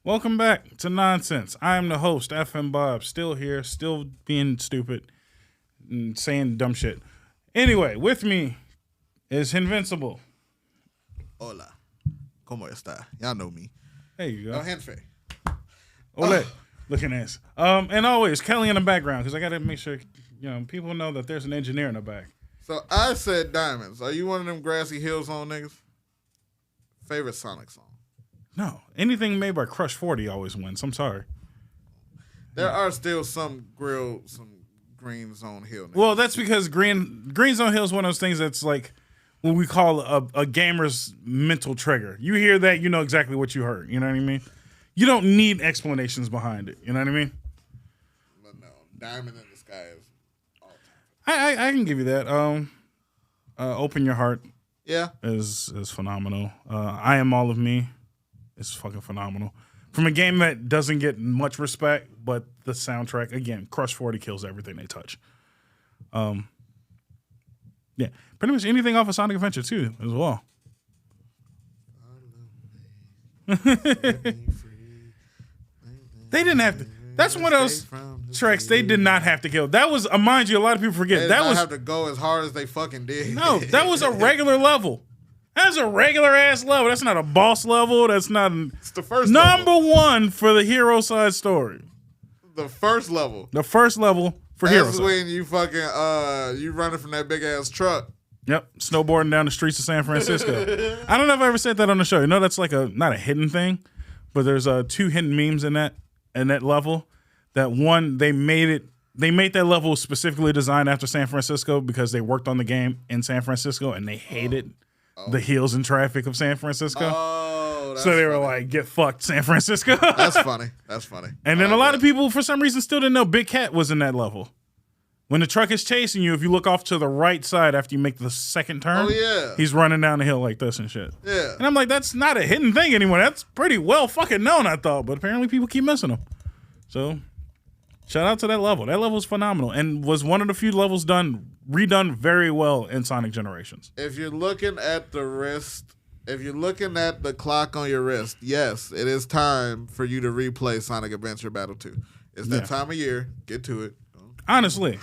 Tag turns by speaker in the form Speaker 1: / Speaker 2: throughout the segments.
Speaker 1: Welcome back to Nonsense. I am the host, FNBob, still here, still being stupid and saying dumb shit. Anyway, with me is Invincible.
Speaker 2: Hola. ¿Cómo está? Y'all know me.
Speaker 1: There you go.
Speaker 2: No hands free.
Speaker 1: Ole. Looking ass. And always, Kelly in the background, because I got to make sure people know that there's an engineer in the back.
Speaker 2: So I said Diamonds. Are you one of them grassy hills on niggas? Favorite Sonic song?
Speaker 1: No. Anything made by Crush 40 always wins. I'm sorry.
Speaker 2: There are still some Green Zone Hill niggas.
Speaker 1: Well, that's because Green Zone Hill is one of those things that's like what we call a gamer's mental trigger. You hear that, you know exactly what you heard. You know what I mean? You don't need explanations behind it. You know what I mean?
Speaker 2: But no, Diamond in the Sky is all
Speaker 1: time. I can give you that. Open Your Heart.
Speaker 2: Yeah.
Speaker 1: Is phenomenal. I Am All of Me is fucking phenomenal. From a game that doesn't get much respect, but the soundtrack, again, Crush 40 kills everything they touch. Yeah, pretty much anything off of Sonic Adventure 2 as well. They didn't have to. That's one of those tracks they did not have to kill. That was, mind you, a lot of people forget.
Speaker 2: They did not have to go as hard as they fucking did.
Speaker 1: No, that was a regular level. That's a regular ass level. That's not a boss level. That's not.
Speaker 2: It's the first
Speaker 1: number one for the hero side story.
Speaker 2: The first level.
Speaker 1: The first level for hero side.
Speaker 2: That's when you fucking you running from that big ass truck.
Speaker 1: Yep, snowboarding down the streets of San Francisco. I don't know if I ever said that on the show. You know, that's like not a hidden thing, but there's 2 hidden memes in that level. That one, they made that level specifically designed after San Francisco because they worked on the game in San Francisco and they hated the hills and traffic of San Francisco.
Speaker 2: Oh,
Speaker 1: so they were like, "Get fucked, San Francisco."
Speaker 2: That's funny. That's funny.
Speaker 1: And then a lot of people, for some reason, still didn't know Big Cat was in that level. When the truck is chasing you, if you look off to the right side after you make the second turn, he's running down the hill like this and shit.
Speaker 2: Yeah.
Speaker 1: And I'm like, that's not a hidden thing anymore. That's pretty well fucking known, I thought. But apparently people keep missing them. So, shout out to that level. That level is phenomenal and was one of the few levels redone very well in Sonic Generations.
Speaker 2: If you're looking at the wrist, if you're looking at the clock on your wrist, yes, it is time for you to replay Sonic Adventure Battle 2. It's that time of year. Get to it.
Speaker 1: Honestly.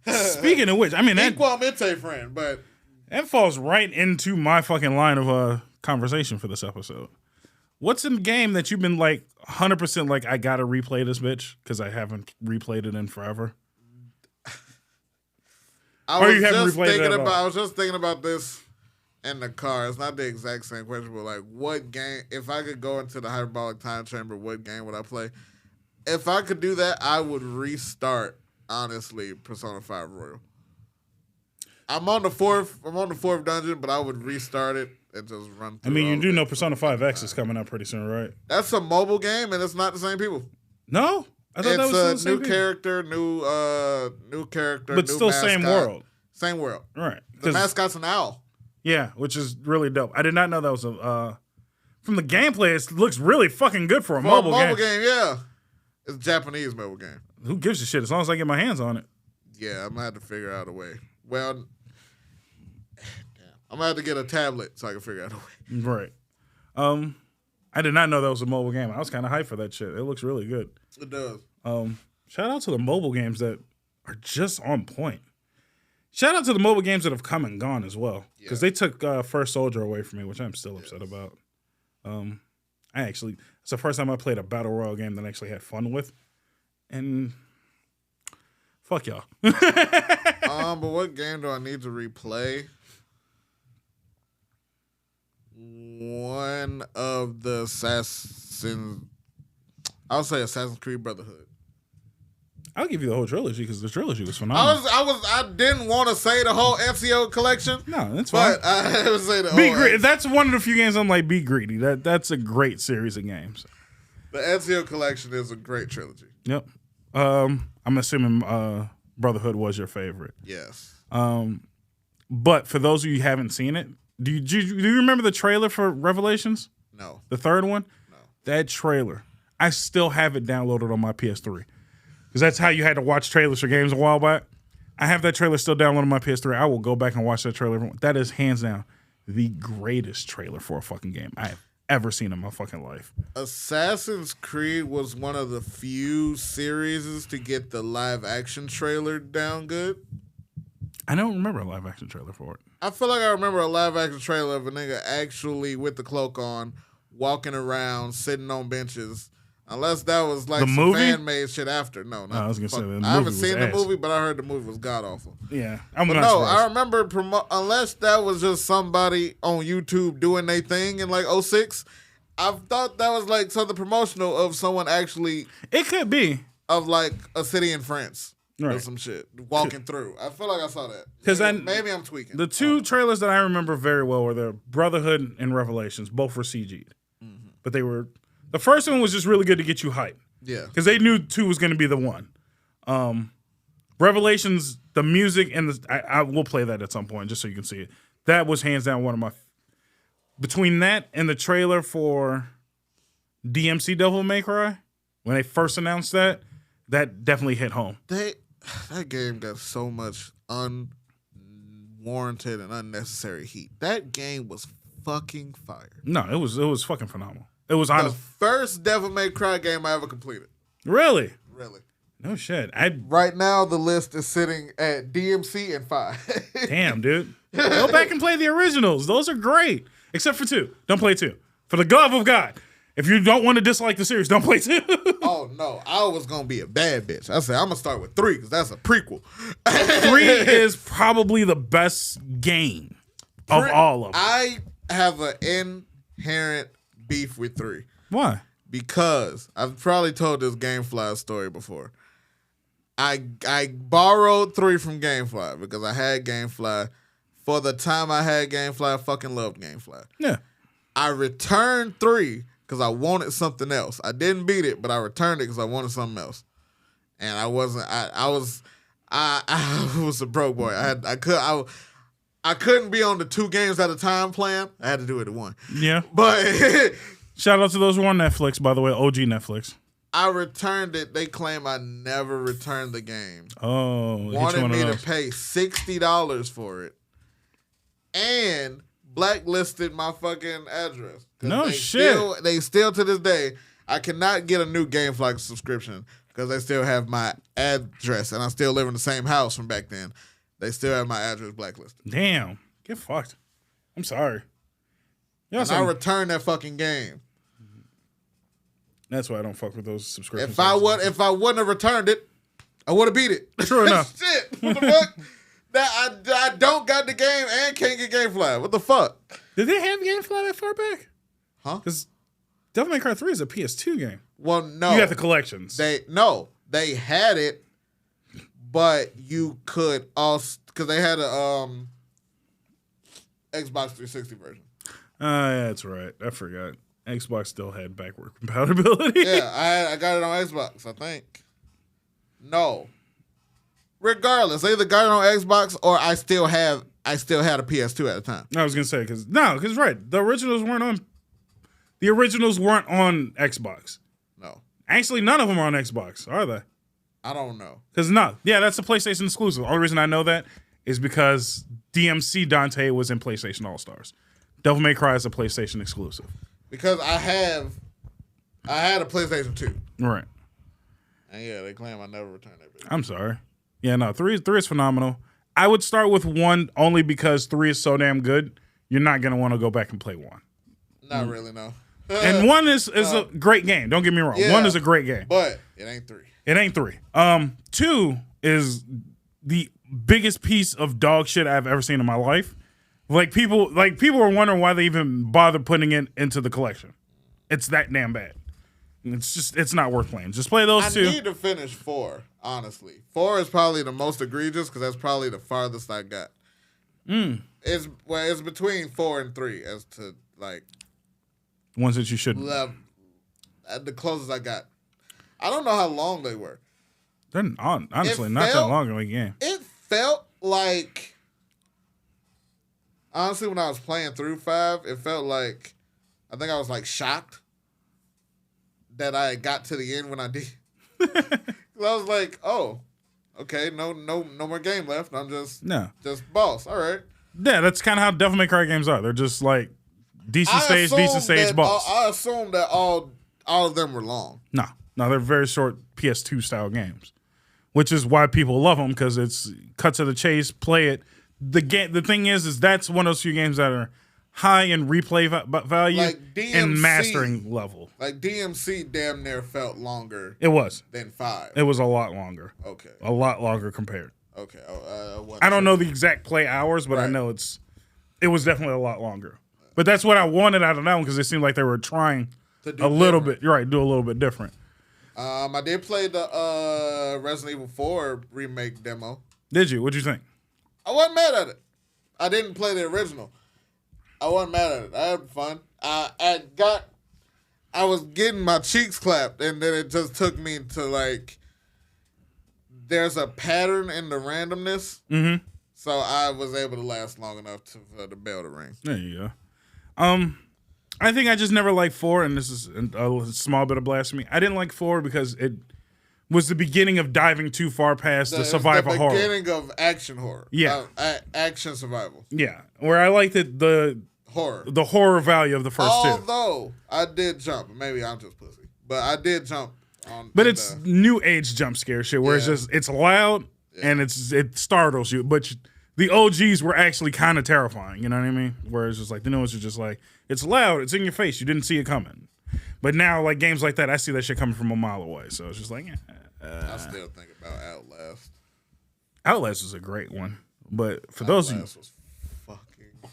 Speaker 1: Speaking of which, I mean,
Speaker 2: Equalmente, friend, but
Speaker 1: that falls right into my fucking line of conversation for this episode. What's in the game that you've been like 100% like, I gotta replay this bitch because I haven't replayed it in forever?
Speaker 2: I was just thinking about this in the car. It's not the exact same question, but like, what game? If I could go into the hyperbolic time chamber, what game would I play? If I could do that, I would restart. Honestly, Persona 5 Royal. I'm on the fourth dungeon, but I would restart it and just run through.
Speaker 1: I mean, you do know Persona 5X is coming out pretty soon, right?
Speaker 2: That's a mobile game, and it's not the same people.
Speaker 1: No, I thought that was
Speaker 2: a new character, new character,
Speaker 1: but
Speaker 2: new
Speaker 1: still
Speaker 2: mascot.
Speaker 1: Same world.
Speaker 2: Same world,
Speaker 1: right?
Speaker 2: The mascot's an owl.
Speaker 1: Yeah, which is really dope. I did not know that was a. From the gameplay, it looks really fucking good for a mobile game.
Speaker 2: Yeah, it's a Japanese mobile game.
Speaker 1: Who gives a shit as long as I get my hands on it?
Speaker 2: Yeah, I'm gonna have to figure out a way. Well, I'm gonna have to get a tablet so I can figure out a way.
Speaker 1: Right. I did not know that was a mobile game. I was kind of hyped for that shit. It looks really good.
Speaker 2: It does.
Speaker 1: Shout out to the mobile games that are just on point. Shout out to the mobile games that have come and gone as well, because they took First Soldier away from me, which I'm still upset about. It's the first time I played a battle royale game that I actually had fun with. And fuck y'all.
Speaker 2: But what game do I need to replay? One of the I'll say Assassin's Creed Brotherhood.
Speaker 1: I'll give you the whole trilogy because the trilogy was phenomenal.
Speaker 2: I didn't want to say the whole Ezio collection.
Speaker 1: No, that's fine.
Speaker 2: But I would say the whole.
Speaker 1: Be greedy. That's one of the few games I'm like, be greedy. That's a great series of games.
Speaker 2: The Ezio collection is a great trilogy.
Speaker 1: Yep. I'm assuming Brotherhood was your favorite.
Speaker 2: Yes.
Speaker 1: But for those of you who haven't seen it, do you remember the trailer for Revelations?
Speaker 2: No.
Speaker 1: The third one?
Speaker 2: No.
Speaker 1: That trailer, I still have it downloaded on my PS3. Because that's how you had to watch trailers for games a while back. I have that trailer still downloaded on my PS3. I will go back and watch that trailer. That is hands down the greatest trailer for a fucking game I have ever seen in my fucking life.
Speaker 2: Assassin's Creed was one of the few series to get the live action trailer down good.
Speaker 1: I don't remember a live action trailer for it.
Speaker 2: I feel like I remember a live action trailer of a nigga actually with the cloak on, walking around, sitting on benches. Unless that was like some fan-made shit after. No,
Speaker 1: I was gonna say the
Speaker 2: I haven't seen the movie, but I heard the movie was god awful.
Speaker 1: Yeah,
Speaker 2: I remember unless that was just somebody on YouTube doing their thing in like 2006. I thought that was like something promotional of someone actually.
Speaker 1: It could be
Speaker 2: of like a city in France. Or some shit walking through. I feel like I saw that.
Speaker 1: Because
Speaker 2: maybe I'm tweaking.
Speaker 1: The two trailers that I remember very well were the Brotherhood and Revelations. Both were CG'd, but they were. The first one was just really good to get you hyped.
Speaker 2: Yeah,
Speaker 1: because they knew 2 was going to be the one. Revelations, the music and I will play that at some point just so you can see it. That was hands down one of my. Between that and the trailer for DMC Devil May Cry, when they first announced that definitely hit home.
Speaker 2: That game got so much unwarranted and unnecessary heat. That game was fucking fire.
Speaker 1: No, it was fucking phenomenal. It was honest.
Speaker 2: The first Devil May Cry game I ever completed.
Speaker 1: Really?
Speaker 2: Really.
Speaker 1: No shit.
Speaker 2: Right now the list is sitting at DMC and 5.
Speaker 1: Damn, dude. Go back and play the originals. Those are great. Except for 2. Don't play 2. For the love of God. If you don't want to dislike the series, don't play 2.
Speaker 2: Oh, no. I was going to be a bad bitch. I said, I'm going to start with 3 because that's a prequel.
Speaker 1: 3 is probably the best game of all of them.
Speaker 2: I have an inherent beef with 3.
Speaker 1: Why?
Speaker 2: Because I've probably told this Gamefly story before. I borrowed 3 from Gamefly because I had Gamefly. For the time I had Gamefly, I fucking loved Gamefly.
Speaker 1: Yeah.
Speaker 2: I returned 3 because I wanted something else. I didn't beat it, but I returned it because I wanted something else. And I wasn't. I was a broke boy. I couldn't be on the 2 games at a time playing. I had to do it at 1.
Speaker 1: Yeah.
Speaker 2: But
Speaker 1: shout out to those who are on Netflix, by the way. OG Netflix.
Speaker 2: I returned it. They claim I never returned the game.
Speaker 1: Oh,
Speaker 2: wanted me to pay $60 for it, and blacklisted my fucking address.
Speaker 1: No shit.
Speaker 2: They still to this day, I cannot get a new Gamefly subscription because they still have my address, and I still live in the same house from back then. They still have my address blacklisted.
Speaker 1: Damn, get fucked. I'm sorry.
Speaker 2: And I returned that fucking game.
Speaker 1: That's why I don't fuck with those subscriptions.
Speaker 2: If I wouldn't have returned it, I would have beat it.
Speaker 1: True enough.
Speaker 2: Shit, what the fuck? I don't got the game and can't get Gamefly. What the fuck?
Speaker 1: Did they have Gamefly that far back?
Speaker 2: Huh?
Speaker 1: Because Devil May Cry 3 is a PS2 game.
Speaker 2: Well, no.
Speaker 1: You got the collections.
Speaker 2: They had it, but you could also, because they had a Xbox 360 version.
Speaker 1: Yeah, that's right. I forgot. Xbox still had backward compatibility.
Speaker 2: Yeah, I got it on Xbox, I think. No. Regardless, I either got it on Xbox or I still had a PS2 at the time.
Speaker 1: I was gonna say because right, the originals weren't on Xbox.
Speaker 2: No,
Speaker 1: actually, none of them are on Xbox, are they?
Speaker 2: I don't know.
Speaker 1: That's a PlayStation exclusive. The only reason I know that is because DMC Dante was in PlayStation All Stars. Devil May Cry is a PlayStation exclusive.
Speaker 2: Because I had a PlayStation 2.
Speaker 1: Right.
Speaker 2: And yeah, they claim I never returned that bitch.
Speaker 1: I'm sorry. Yeah, no, 3 is phenomenal. I would start with 1 only because 3 is so damn good. You're not going to want to go back and play 1.
Speaker 2: Not really, no.
Speaker 1: And 1 is a great game. Don't get me wrong.
Speaker 2: Yeah,
Speaker 1: 1 is a great game.
Speaker 2: But it ain't 3.
Speaker 1: It ain't 3. 2 is the biggest piece of dog shit I've ever seen in my life. People were wondering why they even bother putting it into the collection. It's that damn bad. It's not worth playing. Just play those 2.
Speaker 2: I need to finish 4, honestly. 4 is probably the most egregious because that's probably the farthest I got. It's between 4 and 3 as to like
Speaker 1: ones that you shouldn't.
Speaker 2: The closest I got. I don't know how long they were.
Speaker 1: They're honestly not that long of a game.
Speaker 2: It felt like, honestly, when I was playing through 5, it felt like, I think I was like shocked that I got to the end when I did. I was like, oh, okay, no more game left. I'm just boss. All right.
Speaker 1: Yeah, that's kind of how Devil May Cry games are. They're just like decent stage boss.
Speaker 2: I assume that all of them were long.
Speaker 1: No, they're very short PS2 style games, which is why people love them because it's cut to the chase, play it. The thing is that's one of those few games that are high in replay value
Speaker 2: like DMC,
Speaker 1: and mastering level.
Speaker 2: Like DMC damn near felt longer.
Speaker 1: It was.
Speaker 2: Than 5.
Speaker 1: It was a lot longer.
Speaker 2: Okay.
Speaker 1: A lot longer compared.
Speaker 2: Okay.
Speaker 1: I don't know the exact play hours, but I know it was definitely a lot longer. But that's what I wanted out of that one because it seemed like they were trying to do a little bit, right? Do a little bit different.
Speaker 2: I did play the Resident Evil 4 remake demo.
Speaker 1: Did you? What'd you think?
Speaker 2: I wasn't mad at it. I didn't play the original. I wasn't mad at it. I had fun. I was getting my cheeks clapped, and then it just took me to like. There's a pattern in the randomness, so I was able to last long enough for the bell to ring.
Speaker 1: There you go. I think I just never liked 4, and this is a small bit of blasphemy. I didn't like 4 because it was the beginning of diving too far past the survival horror.
Speaker 2: The beginning of action horror.
Speaker 1: Yeah.
Speaker 2: Action survival.
Speaker 1: Yeah. Where I liked it, the horror value of the first two.
Speaker 2: Although I did jump. Maybe I'm just pussy. But I did jump on.
Speaker 1: But it's new age jump scare shit where it's loud and it startles you. But the OGs were actually kind of terrifying. You know what I mean? Where it's just like, the new ones are just like, it's loud, it's in your face, you didn't see it coming. But now, like games like that, I see that shit coming from a mile away. So it's just like,
Speaker 2: I still think about Outlast.
Speaker 1: Outlast was a great one. But for those of you.
Speaker 2: Was fucking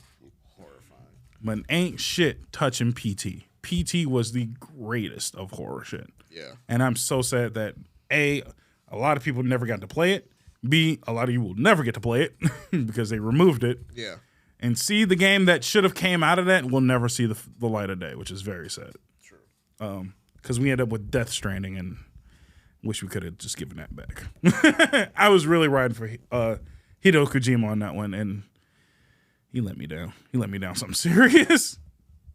Speaker 2: horrifying.
Speaker 1: But ain't shit touching PT. PT was the greatest of horror shit.
Speaker 2: Yeah.
Speaker 1: And I'm so sad that A, a lot of people never got to play it. B, a lot of you will never get to play it because they removed it.
Speaker 2: Yeah.
Speaker 1: And C, the game that should have came out of that will never see the light of day, which is very sad. True. Because we end up with Death Stranding and wish we could have just given that back. I was really riding for Hideo Kojima on that one, and he let me down. He let me down something serious.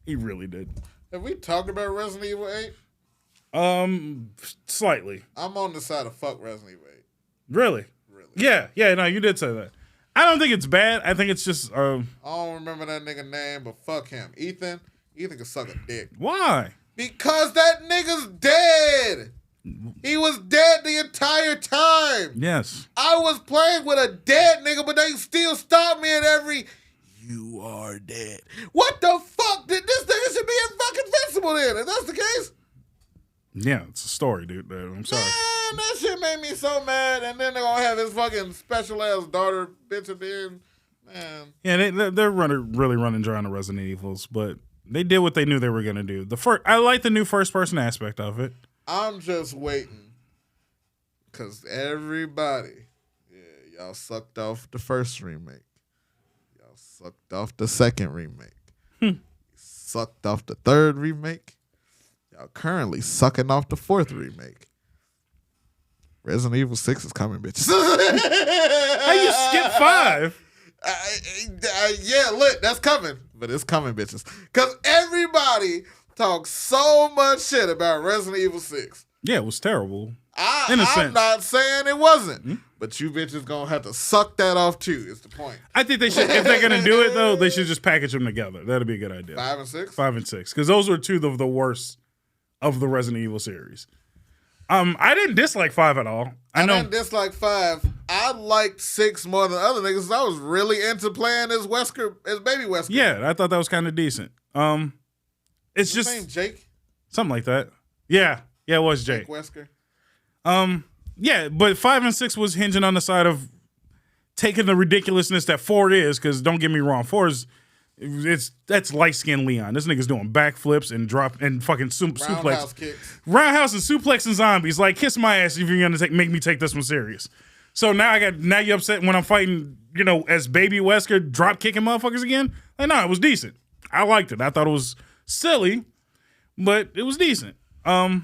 Speaker 1: He really did.
Speaker 2: Have we talked about Resident Evil
Speaker 1: 8? Slightly.
Speaker 2: I'm on the side of fuck Resident Evil 8.
Speaker 1: Really? Really? Yeah, no, you did say that. I don't think it's bad. I think it's just... I
Speaker 2: don't remember that nigga name, but fuck him. Ethan can suck a dick.
Speaker 1: Why?
Speaker 2: Because that nigga's dead. He was dead the entire time.
Speaker 1: Yes.
Speaker 2: I was playing with a dead nigga, but they still stopped me at every... You are dead. What the fuck? This nigga should be invincible then, if that's the case.
Speaker 1: Yeah, it's a story, dude. I'm sorry.
Speaker 2: Man, that shit made me so mad. And then they're going to have his fucking special-ass daughter bitch at the end. Man.
Speaker 1: Yeah, they're really running dry on the Resident Evils, but they did what they knew they were going to do. I like the new first-person aspect of it.
Speaker 2: I'm just waiting. Because everybody, y'all sucked off the first remake. Y'all sucked off the second remake. Sucked off the third remake. Y'all currently sucking off the fourth remake. Resident Evil 6 is coming, bitches.
Speaker 1: How you skip 5?
Speaker 2: Yeah, look, that's coming. But it's coming, bitches. Because everybody talks so much shit about Resident Evil 6.
Speaker 1: Yeah, it was terrible.
Speaker 2: I'm not saying it wasn't. But you bitches gonna have to suck that off too, is the point.
Speaker 1: I think they should, if they're gonna do it though, they should just package them together. That'd be a good idea.
Speaker 2: 5 and 6?
Speaker 1: 5 and 6. Because those were two of the worst of the Resident Evil series. I didn't dislike 5 at all. I
Speaker 2: didn't dislike 5. I liked 6 more than other niggas. I was really into playing as baby Wesker.
Speaker 1: Yeah, I thought that was kind of decent. It's
Speaker 2: His
Speaker 1: just
Speaker 2: name Jake?
Speaker 1: Something like that. Yeah, it was Jake.
Speaker 2: Wesker.
Speaker 1: Yeah, but 5 and 6 was hinging on the side of taking the ridiculousness that 4 is, because don't get me wrong, 4 is that's light skinned Leon. This nigga's doing backflips and fucking suplex.
Speaker 2: Kicks.
Speaker 1: Roundhouse and suplex and zombies. Like, kiss my ass if you're gonna make me take this one serious. So now you upset when I'm fighting, as baby Wesker, drop kicking motherfuckers again? Like, no, it was decent. I liked it. I thought it was silly, but it was decent. I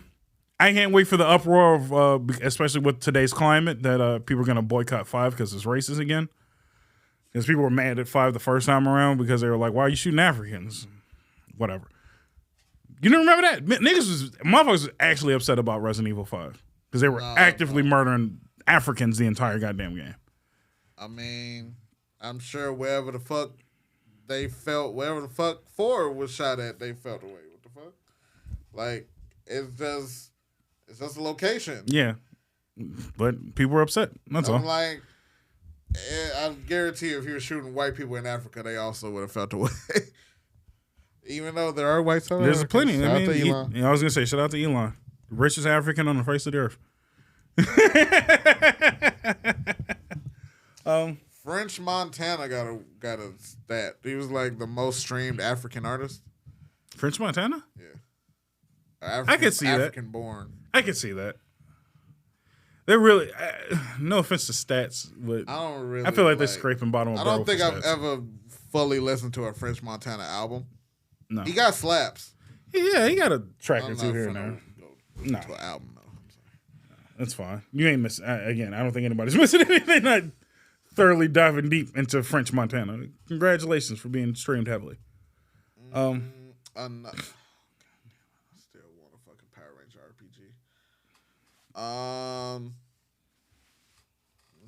Speaker 1: can't wait for the uproar of, especially with today's climate, that people are gonna boycott 5 because it's racist again. Because people were mad at 5 the first time around because they were like, why are you shooting Africans? Whatever. You didn't remember that? Motherfuckers was actually upset about Resident Evil 5. Because they were actively murdering Africans the entire goddamn game.
Speaker 2: I mean, I'm sure wherever the fuck they felt wherever the fuck 4 was shot at, they felt away. What the fuck? Like, it's just a location.
Speaker 1: Yeah. But people were upset. That's all.
Speaker 2: Like, I guarantee if you were shooting white people in Africa, they also would have felt away. Even though there are white South
Speaker 1: There's
Speaker 2: Africans.
Speaker 1: plenty. I mean, I was gonna say, shout out to Elon, richest African on the face of the earth.
Speaker 2: French Montana got a stat. He was like the most streamed African artist.
Speaker 1: French Montana?
Speaker 2: Yeah.
Speaker 1: I could see
Speaker 2: African born.
Speaker 1: I could see that. They're really no offense to stats, but I feel like they're scraping bottom of
Speaker 2: I don't think I've ever fully listened to a French Montana album.
Speaker 1: No.
Speaker 2: He got slaps.
Speaker 1: Yeah, he got a track or two here and there.
Speaker 2: No. To an album, though.
Speaker 1: That's fine. You ain't missing. Again, I don't think anybody's missing anything. Not thoroughly diving deep into French Montana. Congratulations for being streamed heavily.
Speaker 2: I still want a fucking Power Ranger RPG.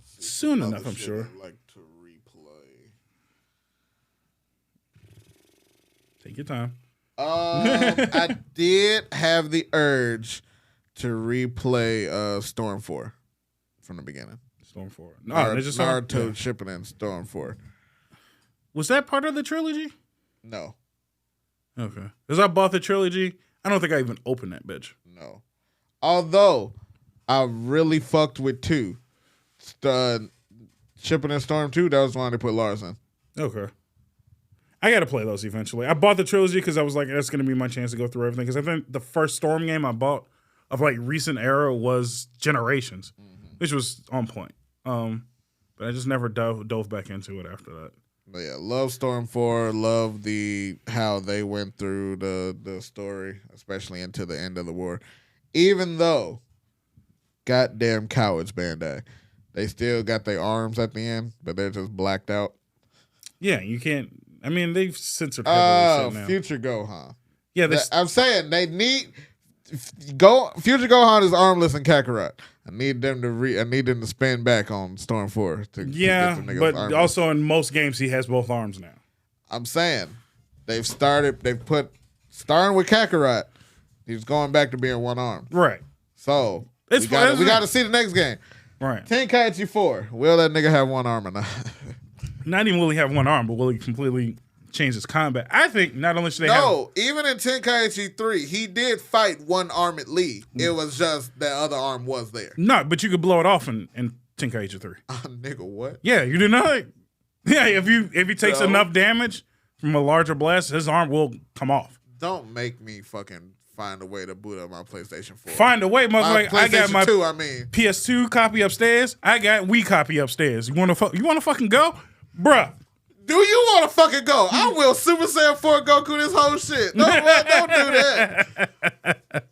Speaker 1: Soon enough, I'm sure.
Speaker 2: I'd like to replay.
Speaker 1: Take your time.
Speaker 2: I did have the urge to replay Storm 4 from the beginning.
Speaker 1: Storm 4.
Speaker 2: No, Naruto Shippuden Storm 4.
Speaker 1: Was that part of the trilogy?
Speaker 2: No.
Speaker 1: Okay. Because I bought the trilogy. I don't think I even opened that bitch.
Speaker 2: No. Although, I really fucked with 2. Shippuden Storm 2, that was the one they put Lars in.
Speaker 1: Okay. I got to play those eventually. I bought the trilogy because I was like, that's going to be my chance to go through everything. Because I think the first Storm game I bought of like recent era was Generations, which was on point. But I just never dove back into it after that.
Speaker 2: But yeah, love Storm 4. Love how they went through the story, especially into the end of the war. Even though, goddamn cowards, Bandai. They still got their arms at the end, but they're just blacked out.
Speaker 1: Yeah, you can't. I mean, they've censored heavily now.
Speaker 2: Future Gohan.
Speaker 1: Yeah,
Speaker 2: I'm saying they need Future Gohan is armless in Kakarot. I need them to spin back on Storm 4. To get the
Speaker 1: but
Speaker 2: armless.
Speaker 1: Also in most games he has both arms now.
Speaker 2: I'm saying starting with Kakarot. He's going back to being one arm.
Speaker 1: Right.
Speaker 2: So we got to see the next game.
Speaker 1: Right.
Speaker 2: Tenkaichi 4. Will that nigga have one arm or not?
Speaker 1: Not even will he have one arm, but will he completely change his combat? I think not only should they
Speaker 2: even in Tenkaichi 3, he did fight one armed Lee. It was just that other arm was there.
Speaker 1: No, but you could blow it off in Tenkaichi 3.
Speaker 2: Nigga, what?
Speaker 1: Yeah, you did not. Yeah, if he takes enough damage from a larger blast, his arm will come off.
Speaker 2: Don't make me fucking find a way to boot up my PlayStation 4.
Speaker 1: Find a way, motherfucker. I got my
Speaker 2: 2,
Speaker 1: PS2 copy upstairs. I got Wii copy upstairs. You want to fucking go? Bruh.
Speaker 2: Do you want to fucking go? I will Super Saiyan 4 Goku this whole shit. No, don't do that.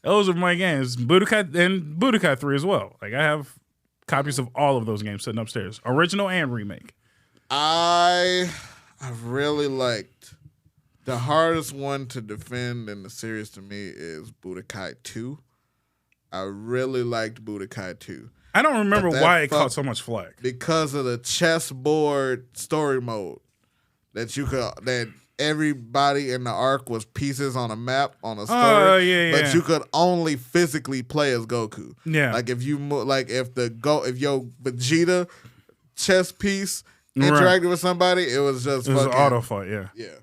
Speaker 1: Those are my games. Budokai 3 as well. Like, I have copies of all of those games sitting upstairs. Original and remake.
Speaker 2: I really liked... The hardest one to defend in the series to me is Budokai 2. I really liked Budokai 2.
Speaker 1: I don't remember why it caught so much flack.
Speaker 2: Because of the chessboard story mode that everybody in the arc was pieces on a map on a story.
Speaker 1: Oh yeah.
Speaker 2: But you could only physically play as Goku.
Speaker 1: Yeah.
Speaker 2: Like if your Vegeta chess piece interacted with somebody, it was just
Speaker 1: an auto fight. Yeah.
Speaker 2: Yeah.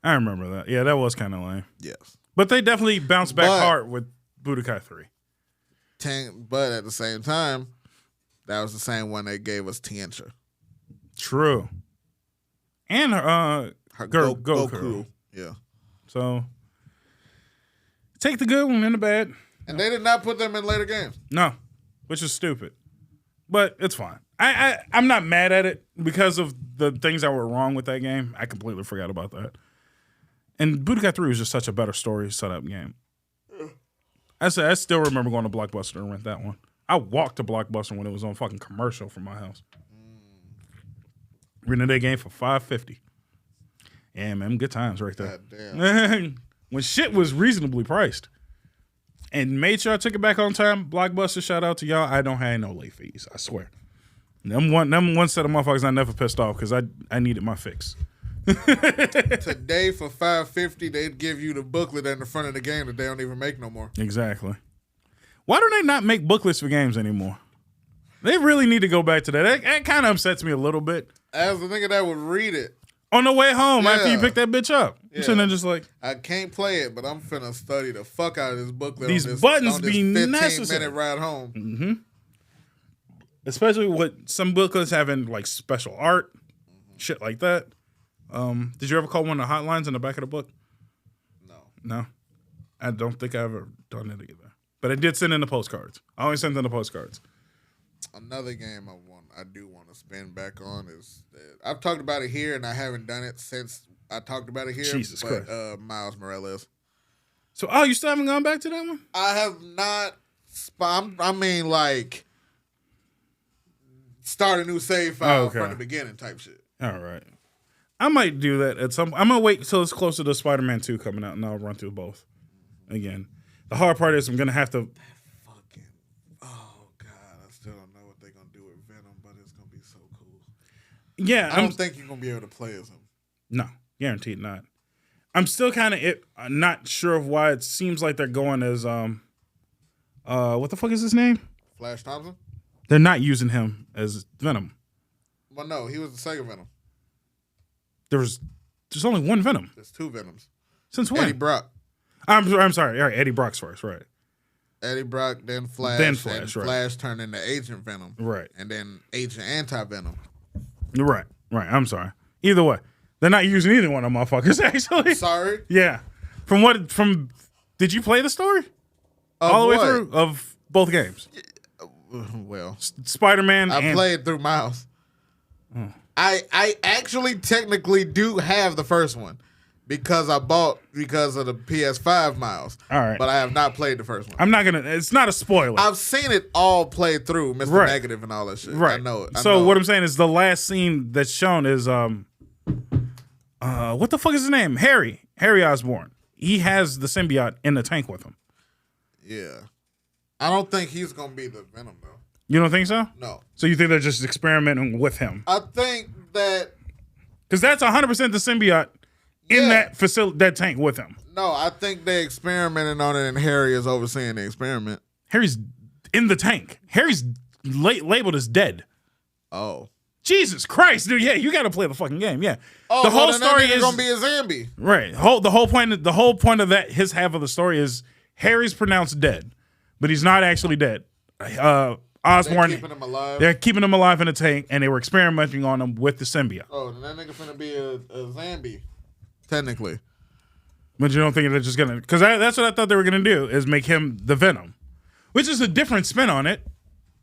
Speaker 1: I remember that. Yeah, that was kind of lame.
Speaker 2: Yes.
Speaker 1: But they definitely bounced back hard with Budokai 3.
Speaker 2: But at the same time, that was the same one they gave us Tientra.
Speaker 1: True. And her Goku.
Speaker 2: Yeah.
Speaker 1: So, take the good one and the bad.
Speaker 2: And they did not put them in later games.
Speaker 1: No, which is stupid. But it's fine. I'm not mad at it because of the things that were wrong with that game. I completely forgot about that. And Budokai 3 was just such a better story setup game. I still remember going to Blockbuster and rent that one. I walked to Blockbuster when it was on fucking commercial from my house. Rented that game for $5.50. Yeah, man, good times right there.
Speaker 2: God damn.
Speaker 1: When shit was reasonably priced. And made sure I took it back on time. Blockbuster, shout out to y'all. I don't have no late fees, I swear. Them one set of motherfuckers I never pissed off because I needed my fix.
Speaker 2: Today for $5.50, they'd give you the booklet in the front of the game that they don't even make no more.
Speaker 1: Exactly. Why do they not make booklets for games anymore? They really need to go back to that. That kind of upsets me a little bit.
Speaker 2: As the nigga that would read it
Speaker 1: on the way home after you pick that bitch up. You shouldn't have just like,
Speaker 2: I can't play it, but I'm finna study the fuck out of this booklet.
Speaker 1: These
Speaker 2: on this,
Speaker 1: buttons
Speaker 2: on this
Speaker 1: be
Speaker 2: 15
Speaker 1: necessary.
Speaker 2: minute ride home.
Speaker 1: Mm-hmm. Especially with some booklets having like special art, shit like that. Did you ever call one of the hotlines in the back of the book? No. I don't think I ever done it either. But I did send in the postcards. I always sent in the postcards. Another
Speaker 2: game I do want to spin back on is I've talked about it here and I haven't done it since I talked about it here.
Speaker 1: Jesus Christ.
Speaker 2: Miles Morales.
Speaker 1: So, you still haven't gone back to that one?
Speaker 2: I have not. Start a new save file from the beginning type shit.
Speaker 1: All right. I might do that at some. I'm gonna wait till it's closer to Spider-Man 2 coming out, and I'll run through both again. The hard part is I'm gonna have to.
Speaker 2: Oh God, I still don't know what they're gonna do with Venom, but it's gonna be so cool.
Speaker 1: Yeah,
Speaker 2: I don't think you're gonna be able to play as him.
Speaker 1: No, guaranteed not. I'm still kind of not sure of why it seems like they're going as what the fuck is his name?
Speaker 2: Flash Thompson.
Speaker 1: They're not using him as Venom.
Speaker 2: Well, no, he was the second Venom.
Speaker 1: There's only one Venom.
Speaker 2: There's two Venoms.
Speaker 1: Since when?
Speaker 2: Eddie Brock.
Speaker 1: I'm sorry. All right, Eddie Brock's first, right?
Speaker 2: Eddie Brock, then Flash.
Speaker 1: And
Speaker 2: right. Flash turned into Agent Venom.
Speaker 1: Right.
Speaker 2: And then Agent Anti-Venom.
Speaker 1: Right. I'm sorry. Either way. They're not using either one of them motherfuckers, actually.
Speaker 2: Sorry?
Speaker 1: Yeah. Did you play the story? All the way through? Of both games?
Speaker 2: Well.
Speaker 1: Spider-Man
Speaker 2: I played through Miles. I actually technically do have the first one because of the PS5 Miles.
Speaker 1: All right.
Speaker 2: But I have not played the first one.
Speaker 1: It's not a spoiler.
Speaker 2: I've seen it all played through, Mr. Negative and all that shit.
Speaker 1: Right.
Speaker 2: I know it.
Speaker 1: So what I'm saying is the last scene that's shown is what the fuck is his name? Harry Osborn. He has the symbiote in the tank with him.
Speaker 2: Yeah. I don't think he's going to be the Venom, though.
Speaker 1: You don't think so?
Speaker 2: No.
Speaker 1: So you think they're just experimenting with him?
Speaker 2: I think that...
Speaker 1: Because that's 100% the symbiote in that facility, that tank with him.
Speaker 2: No, I think they experimented on it and Harry is overseeing the experiment.
Speaker 1: Harry's in the tank. Harry's labeled as dead.
Speaker 2: Oh.
Speaker 1: Jesus Christ, dude! Yeah, you got to play the fucking game. Yeah,
Speaker 2: the whole story is gonna be a zombie,
Speaker 1: right? The whole point of that, his half of the story is Harry's pronounced dead, but he's not actually dead. Osborn, they're keeping him alive in a tank, and they were experimenting on him with the symbiote.
Speaker 2: Oh, then that nigga finna be a zombie, technically.
Speaker 1: But you don't think they're just gonna? Because that's what I thought they were gonna do is make him the Venom, which is a different spin on it.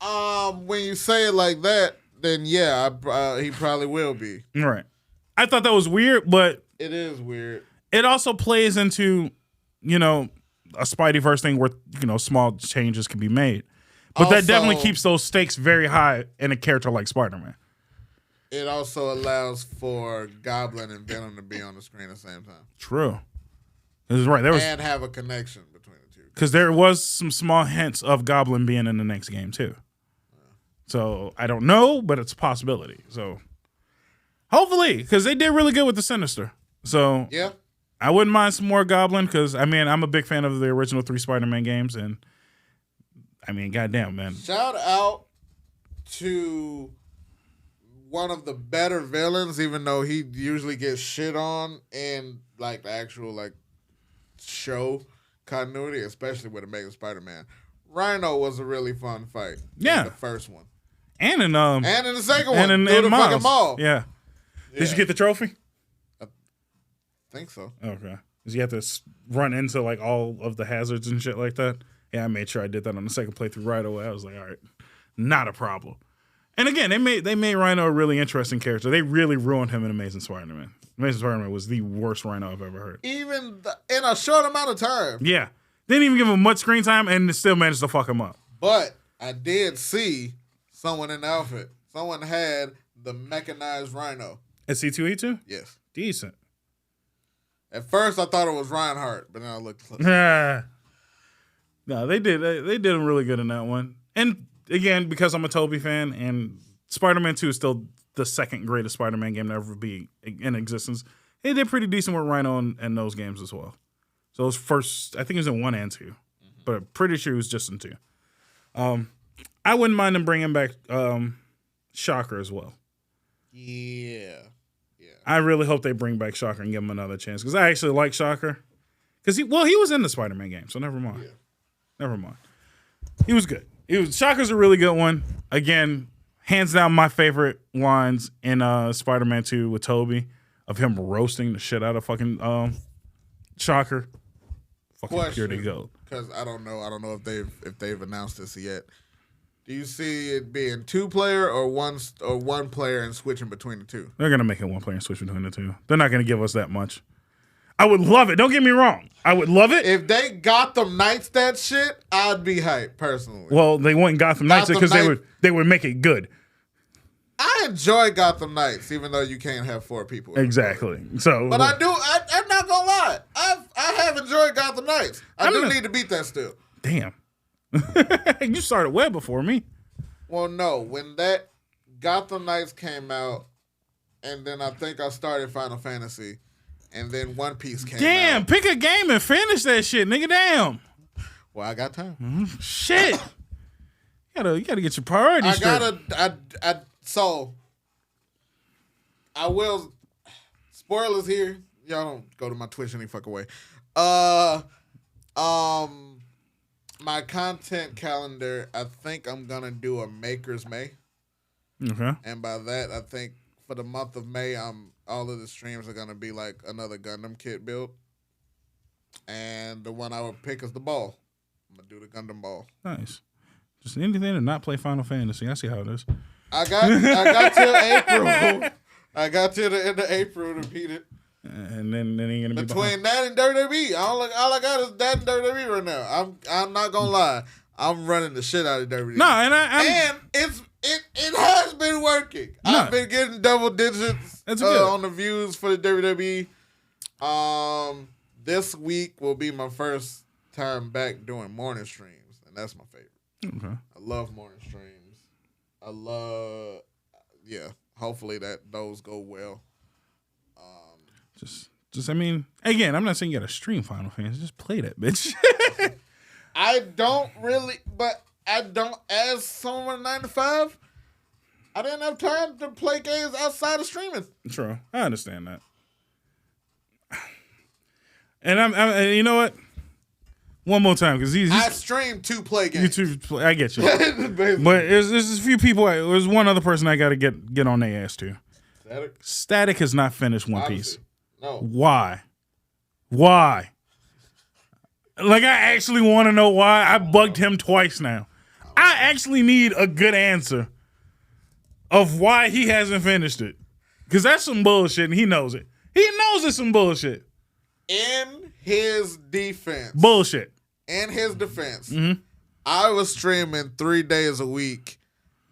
Speaker 2: When you say it like that. Then yeah, he probably will be.
Speaker 1: Right. I thought that was weird, but
Speaker 2: it is weird.
Speaker 1: It also plays into, a Spideyverse thing where small changes can be made, but also, that definitely keeps those stakes very high in a character like Spider-Man.
Speaker 2: It also allows for Goblin and Venom to be on the screen at the same time.
Speaker 1: True. This is right.
Speaker 2: And have a connection between the two.
Speaker 1: Because there was some small hints of Goblin being in the next game too. So I don't know, but it's a possibility. So hopefully, because they did really good with the Sinister. So
Speaker 2: yeah,
Speaker 1: I wouldn't mind some more Goblin because I'm a big fan of the original 3 Spider-Man games, and goddamn, man.
Speaker 2: Shout out to one of the better villains, even though he usually gets shit on in like the actual like show continuity, especially with Amazing Spider-Man. Rhino was a really fun fight.
Speaker 1: Yeah,
Speaker 2: the first one.
Speaker 1: And in
Speaker 2: the second one,
Speaker 1: and
Speaker 2: through the
Speaker 1: Miles.
Speaker 2: fucking mall.
Speaker 1: Yeah. Did you get the trophy?
Speaker 2: I think so.
Speaker 1: Okay. Did you have to run into like all of the hazards and shit like that? Yeah, I made sure I did that on the second playthrough right away. I was like, all right, not a problem. And again, they made Rhino a really interesting character. They really ruined him in Amazing Spider-Man. Amazing Spider-Man was the worst Rhino I've ever heard.
Speaker 2: Even in a short amount of time.
Speaker 1: Yeah. Didn't even give him much screen time and still managed to fuck him up.
Speaker 2: But I did see someone in the outfit. Someone had the mechanized Rhino.
Speaker 1: At C2E2?
Speaker 2: Yes.
Speaker 1: Decent.
Speaker 2: At first, I thought it was Reinhardt, but then I looked close.
Speaker 1: No, they did him really good in that one. And again, because I'm a Toby fan and Spider-Man 2 is still the second greatest Spider-Man game to ever be in existence. It did pretty decent with Rhino in those games as well. So it was first, I think it was in 1 and 2, but I'm pretty sure it was just in 2. I wouldn't mind them bringing back Shocker as well.
Speaker 2: Yeah.
Speaker 1: I really hope they bring back Shocker and give him another chance because I actually like Shocker. Because he was in the Spider-Man game, so never mind.
Speaker 2: Yeah.
Speaker 1: Never mind. He was good. Shocker's a really good one. Again, hands down my favorite lines in Spider-Man 2 with Tobey of him roasting the shit out of fucking Shocker. Fucking purity gold.
Speaker 2: Because I don't know if they've announced this yet. Do you see it being 2-player or one player and switching between the two?
Speaker 1: They're gonna make it 1 player and switch between the two. They're not gonna give us that much. I would love it. Don't get me wrong. I would love it.
Speaker 2: If they Gotham Knights that shit, I'd be hyped personally.
Speaker 1: Well, they wouldn't Gotham Knights because they would make it good.
Speaker 2: I enjoy Gotham Knights, even though you can't have 4 people.
Speaker 1: Exactly. So,
Speaker 2: but I do. I'm not gonna lie. I have enjoyed Gotham Knights. I do need to beat that still.
Speaker 1: Damn. You started way before me.
Speaker 2: Well, no. When that Gotham Knights came out, and then I think I started Final Fantasy, and then One Piece came out.
Speaker 1: Damn, pick a game and finish that shit, nigga. Damn.
Speaker 2: Well, I got time.
Speaker 1: Mm-hmm. Shit. You gotta get your priorities straight.
Speaker 2: So I will. Spoilers here. Y'all don't go to my Twitch any fucking way. My content calendar, I think I'm gonna do a Maker's May.
Speaker 1: Okay.
Speaker 2: And by that, I think for the month of May, all of the streams are gonna be like another Gundam kit build. And the one I would pick is the ball. I'm gonna do the Gundam ball.
Speaker 1: Nice. Just anything to not play Final Fantasy. I see how it is.
Speaker 2: I got till April. I got till the end of April to beat it.
Speaker 1: And then ain't gonna be
Speaker 2: between that and WWE. All I got is that and WWE right now. I'm not gonna lie. I'm running the shit out of WWE.
Speaker 1: No, and
Speaker 2: it has been working. No. I've been getting double digits on the views for the WWE. This week will be my first time back doing morning streams, and that's my favorite. Okay. I love morning streams. Hopefully those go well.
Speaker 1: Just I mean, again, I'm not saying you gotta stream Final Fantasy. Just play that bitch.
Speaker 2: I don't as someone 9 to 5, I didn't have time to play games outside of streaming.
Speaker 1: True. I understand that. And I'm you know what? One more time, because
Speaker 2: I stream to play games.
Speaker 1: I get you. But there's a few people. There's one other person I got to get on their ass to. Static has not finished One Piece.
Speaker 2: No.
Speaker 1: Why? Like, I actually want to know why. I bugged him twice now. I actually need a good answer of why he hasn't finished it. Because that's some bullshit, and he knows it. He knows it's some bullshit.
Speaker 2: In his defense.
Speaker 1: Bullshit.
Speaker 2: In his defense, I was streaming 3 days a week,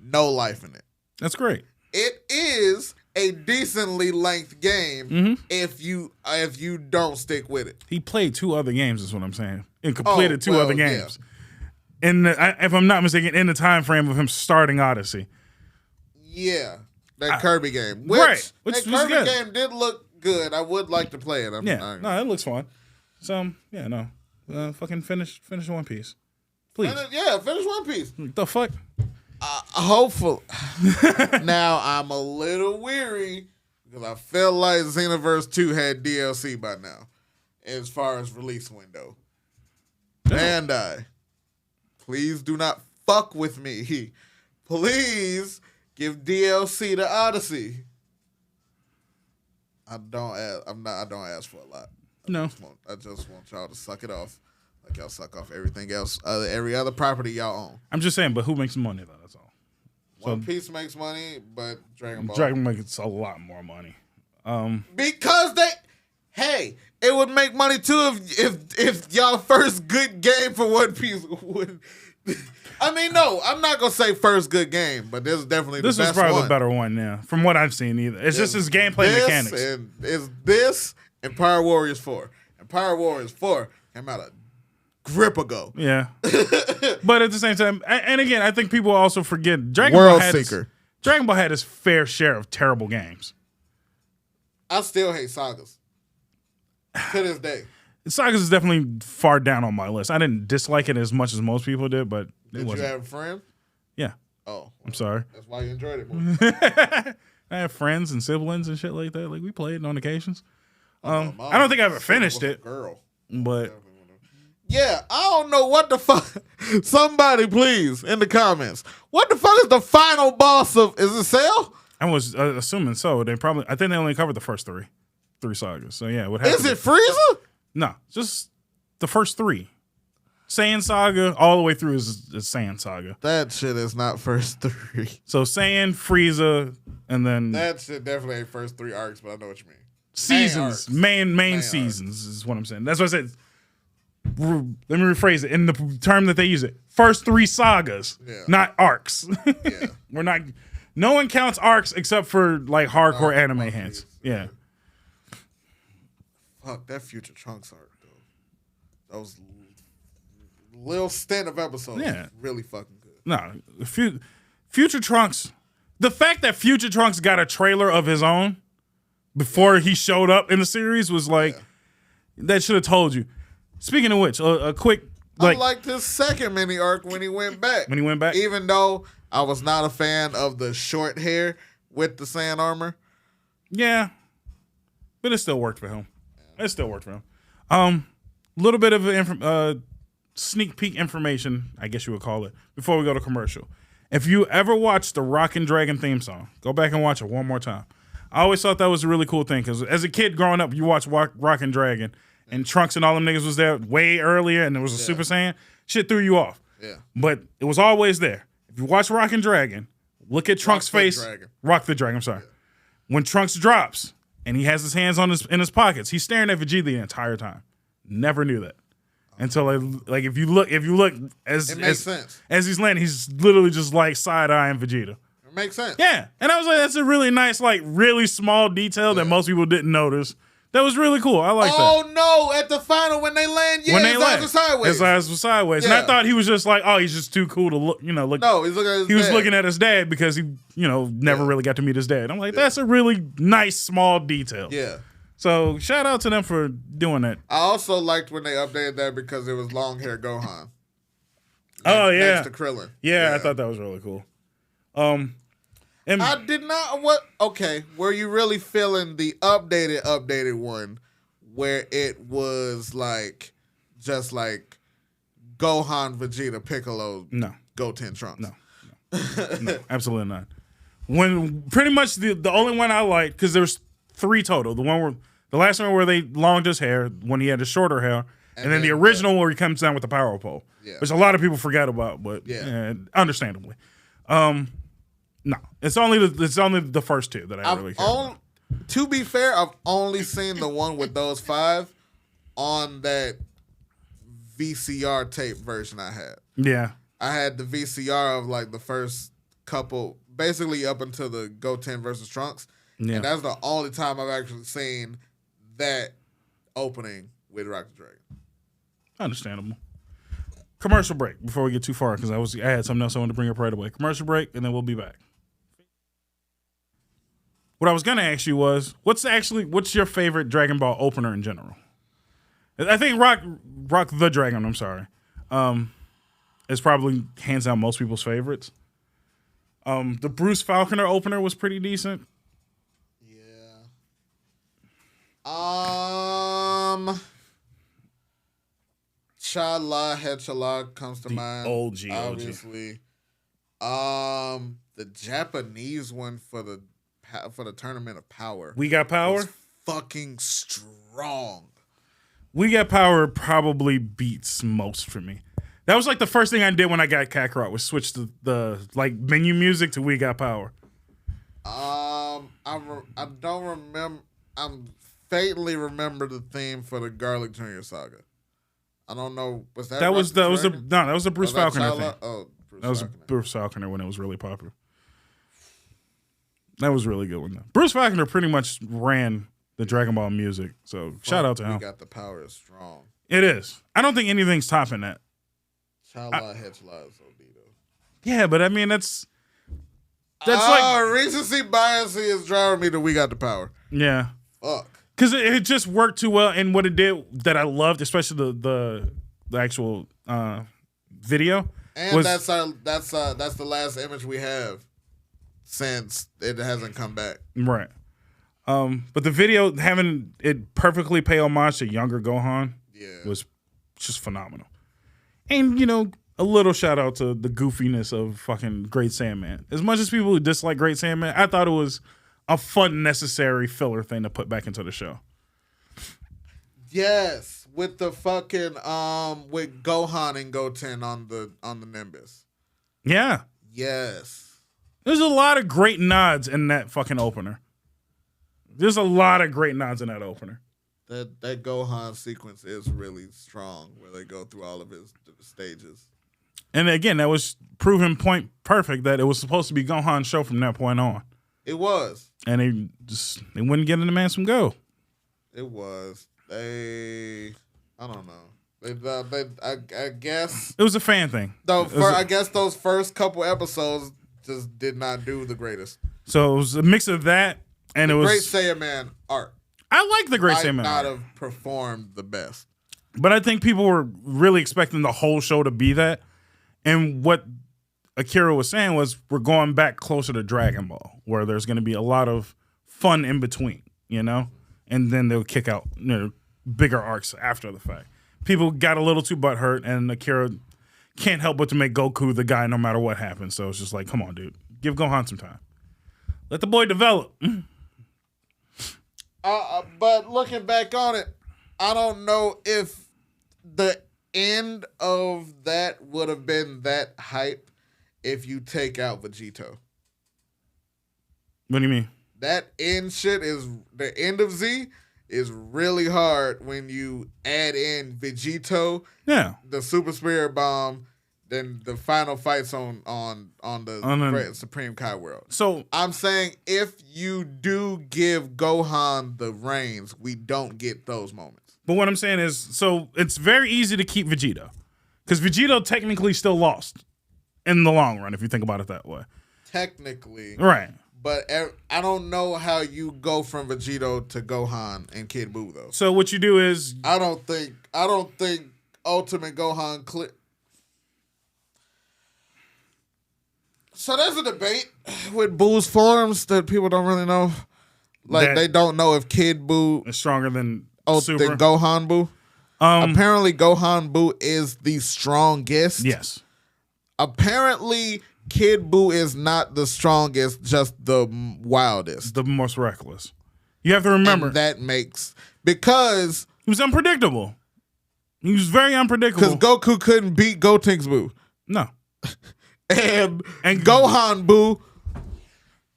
Speaker 2: no life in it.
Speaker 1: That's great.
Speaker 2: It is a decently length game if you don't stick with it.
Speaker 1: He played 2 other games, is what I'm saying, and completed 2 other games. Yeah. If I'm not mistaken, in the time frame of him starting Odyssey.
Speaker 2: Yeah, that Kirby game.
Speaker 1: Which
Speaker 2: that Kirby game did look good. I would like to play it.
Speaker 1: No, it looks fun. So fucking finish One Piece, please.
Speaker 2: Finish One Piece.
Speaker 1: The fuck.
Speaker 2: Hopefully. Now I'm a little weary because I feel like Xenoverse 2 had DLC by now, as far as release window. Bandai, please do not fuck with me. Please give DLC to Odyssey. I don't ask for a lot. I just want y'all to suck it off. Like y'all suck off everything else, every other property y'all own.
Speaker 1: I'm just saying, but who makes money though? That's all.
Speaker 2: One Piece makes money, but Dragon Ball
Speaker 1: makes a lot more money.
Speaker 2: Because it would make money too if y'all first good game for One Piece would. I mean, no, I'm not gonna say first good game, but this is definitely the best one. This is probably
Speaker 1: the better one, yeah. From what I've seen, it's just his gameplay mechanics.
Speaker 2: It's this and Power Warriors 4. And Power Warriors 4 came out a grip ago.
Speaker 1: Yeah. But at the same time, and again, I think people also forget Dragon Ball had its fair share of terrible games.
Speaker 2: I still hate Sagas to this day.
Speaker 1: Sagas is definitely far down on my list. I didn't dislike it as much as most people did, but
Speaker 2: did you have friends?
Speaker 1: Yeah.
Speaker 2: Oh, well,
Speaker 1: I'm sorry.
Speaker 2: That's why you enjoyed it more.
Speaker 1: I have friends and siblings and shit like that. Like we played on occasions. I don't think I ever finished it.
Speaker 2: Girl,
Speaker 1: but
Speaker 2: yeah, I don't know what the fuck. Somebody, please, in the comments, what the fuck is the final boss of? Is it Cell?
Speaker 1: I was assuming so. I think they only covered the first three sagas. So yeah,
Speaker 2: is it Frieza?
Speaker 1: No, just the first three. Saiyan Saga all the way through is Saiyan Saga.
Speaker 2: That shit is not first three.
Speaker 1: So Saiyan, Frieza, and then
Speaker 2: that shit definitely ain't first three arcs, but I know what you mean.
Speaker 1: Seasons, main seasons arcs. Is what I'm saying. That's what I said. Let me rephrase it in the term that they use it. First three sagas, not arcs.
Speaker 2: Yeah.
Speaker 1: We're not. No one counts arcs except for like hardcore anime hands. Yeah.
Speaker 2: Fuck that Future Trunks arc though. That was little stint of episodes. Yeah. Really fucking good.
Speaker 1: No, Future Trunks. The fact that Future Trunks got a trailer of his own before he showed up in the series was like that should have told you. Speaking of which, a quick
Speaker 2: I liked his second mini arc when he went back. Even though I was not a fan of the short hair with the Saiyan armor.
Speaker 1: Yeah. But it still worked for him. It still worked for him. Little bit of sneak peek information, I guess you would call it, before we go to commercial. If you ever watched the Rock and Dragon theme song, go back and watch it one more time. I always thought that was a really cool thing because as a kid growing up, you watch Rock and Dragon and Trunks and all them niggas was there way earlier and there was a Super Saiyan. Shit threw you off.
Speaker 2: Yeah.
Speaker 1: But it was always there. If you watch Rock and Dragon, look at Trunks' face. Rock the Dragon, I'm sorry. Yeah. When Trunks drops and he has his hands in his pockets, he's staring at Vegeta the entire time. Never knew that. Until if you look as he's landing, he's literally just like side-eyeing Vegeta.
Speaker 2: It makes sense.
Speaker 1: Yeah. And I was like, that's a really nice, like really small detail that most people didn't notice. That was really cool. I like that.
Speaker 2: Oh no! At the final, when they land, his eyes were sideways.
Speaker 1: His eyes were sideways, and I thought he was just like, oh, he's just too cool to look. Look.
Speaker 2: No, he's looking at his dad.
Speaker 1: He was looking at his dad because he, never really got to meet his dad. I'm like, that's a really nice small detail.
Speaker 2: Yeah.
Speaker 1: So shout out to them for doing that.
Speaker 2: I also liked when they updated that because it was long hair Gohan.
Speaker 1: Next
Speaker 2: to Krillin.
Speaker 1: Yeah, I thought that was really cool.
Speaker 2: And I did not. What? Okay, were you really feeling the updated one, where it was like, just like, Gohan, Vegeta, Piccolo, Goten, Trunks?
Speaker 1: No, absolutely not. When pretty much the only one I liked, because there's three total. The last one where they longed his hair when he had his shorter hair, and then the original where he comes down with the power pole, which a lot of people forget about, but understandably. No, it's only the first two that I really care about.
Speaker 2: To be fair, I've only seen the one with those 5 on that VCR tape version I had.
Speaker 1: Yeah.
Speaker 2: I had the VCR of like the first couple, basically up until the Goten versus Trunks. Yeah. And that's the only time I've actually seen that opening with Rock the Dragon.
Speaker 1: Understandable. Commercial break before we get too far because I had something else I wanted to bring up right away. Commercial break, and then we'll be back. What I was going to ask you was, what's your favorite Dragon Ball opener in general? I think Rock the Dragon, I'm sorry, is probably hands down most people's favorites. The Bruce Falconer opener was pretty decent.
Speaker 2: Yeah. Chala, Head Chala comes to mind.
Speaker 1: OG,
Speaker 2: obviously. The Japanese one for the Tournament of Power.
Speaker 1: We Got Power?
Speaker 2: Was fucking strong.
Speaker 1: We Got Power probably beats most for me. That was like the first thing I did when I got Kakarot was switch the menu music to We Got Power.
Speaker 2: I don't remember. I faintly remember the theme for the Garlic Jr. Saga. I don't know. Was that? That was
Speaker 1: the Bruce Falconer thing.
Speaker 2: Oh,
Speaker 1: that was Bruce Falconer when it was really popular. That was a really good one though. Bruce Falconer pretty much ran the Dragon Ball music, so shout out to him.
Speaker 2: We Got the Power is strong.
Speaker 1: It is. I don't think anything's topping that.
Speaker 2: Chala, Head Chala is OD though.
Speaker 1: Yeah, but I mean that's That's like
Speaker 2: recency bias is driving me to We Got the Power.
Speaker 1: Yeah.
Speaker 2: Fuck.
Speaker 1: Because it just worked too well, and what it did that I loved, especially the actual video,
Speaker 2: and that's the last image we have since it hasn't come back.
Speaker 1: Right. But the video having it perfectly pay homage to younger Gohan was just phenomenal. And a little shout out to the goofiness of fucking Great Sandman. As much as people who dislike Great Sandman, I thought it was a fun, necessary filler thing to put back into the show.
Speaker 2: Yes, with the fucking with Gohan and Goten on the Nimbus.
Speaker 1: Yeah.
Speaker 2: Yes.
Speaker 1: There's a lot of great nods in that fucking opener. There's a lot of great nods in that opener.
Speaker 2: That Gohan sequence is really strong, where they go through all of his stages.
Speaker 1: And again, that was proven point perfect that it was supposed to be Gohan's show from that point on.
Speaker 2: It was.
Speaker 1: And they wouldn't get in the man some go.
Speaker 2: It was. I don't know. I guess
Speaker 1: it was a fan thing.
Speaker 2: I guess those first couple episodes just did not do the greatest.
Speaker 1: So it was a mix of that and it was
Speaker 2: Great Saiyaman art.
Speaker 1: I like the Great Saiyaman.
Speaker 2: Might not have performed the best,
Speaker 1: but I think people were really expecting the whole show to be that. And what Akira was saying was we're going back closer to Dragon Ball, where there's going to be a lot of fun in between, and then they'll kick out bigger arcs after the fact. People got a little too butthurt, and Akira can't help but to make Goku the guy no matter what happens. So it's just like, come on, dude. Give Gohan some time. Let the boy develop.
Speaker 2: But looking back on it, I don't know if the end of that would have been that hype if you take out Vegito.
Speaker 1: What do you mean?
Speaker 2: That end shit is the end of Z is really hard when you add in Vegito, the Super Spirit Bomb, then the final fights on the Supreme Kai World.
Speaker 1: So
Speaker 2: I'm saying if you do give Gohan the reins, we don't get those moments.
Speaker 1: But what I'm saying is, so it's very easy to keep Vegito. Because Vegito technically still lost in the long run, if you think about it that way.
Speaker 2: Technically.
Speaker 1: Right.
Speaker 2: But I don't know how you go from Vegito to Gohan and Kid Buu, though.
Speaker 1: So what you do is...
Speaker 2: I don't think Ultimate Gohan... So there's a debate with Buu's forms that people don't really know. Like, they don't know if Kid Buu...
Speaker 1: is stronger than...
Speaker 2: than Gohan Buu. Apparently, Gohan Buu is the strongest.
Speaker 1: Yes.
Speaker 2: Apparently, Kid Buu is not the strongest, just the wildest.
Speaker 1: The most reckless. You have to remember.
Speaker 2: And that makes... Because...
Speaker 1: He was unpredictable. He was very unpredictable.
Speaker 2: Because Goku couldn't beat Gotenks Buu.
Speaker 1: No.
Speaker 2: and Gohan Buu...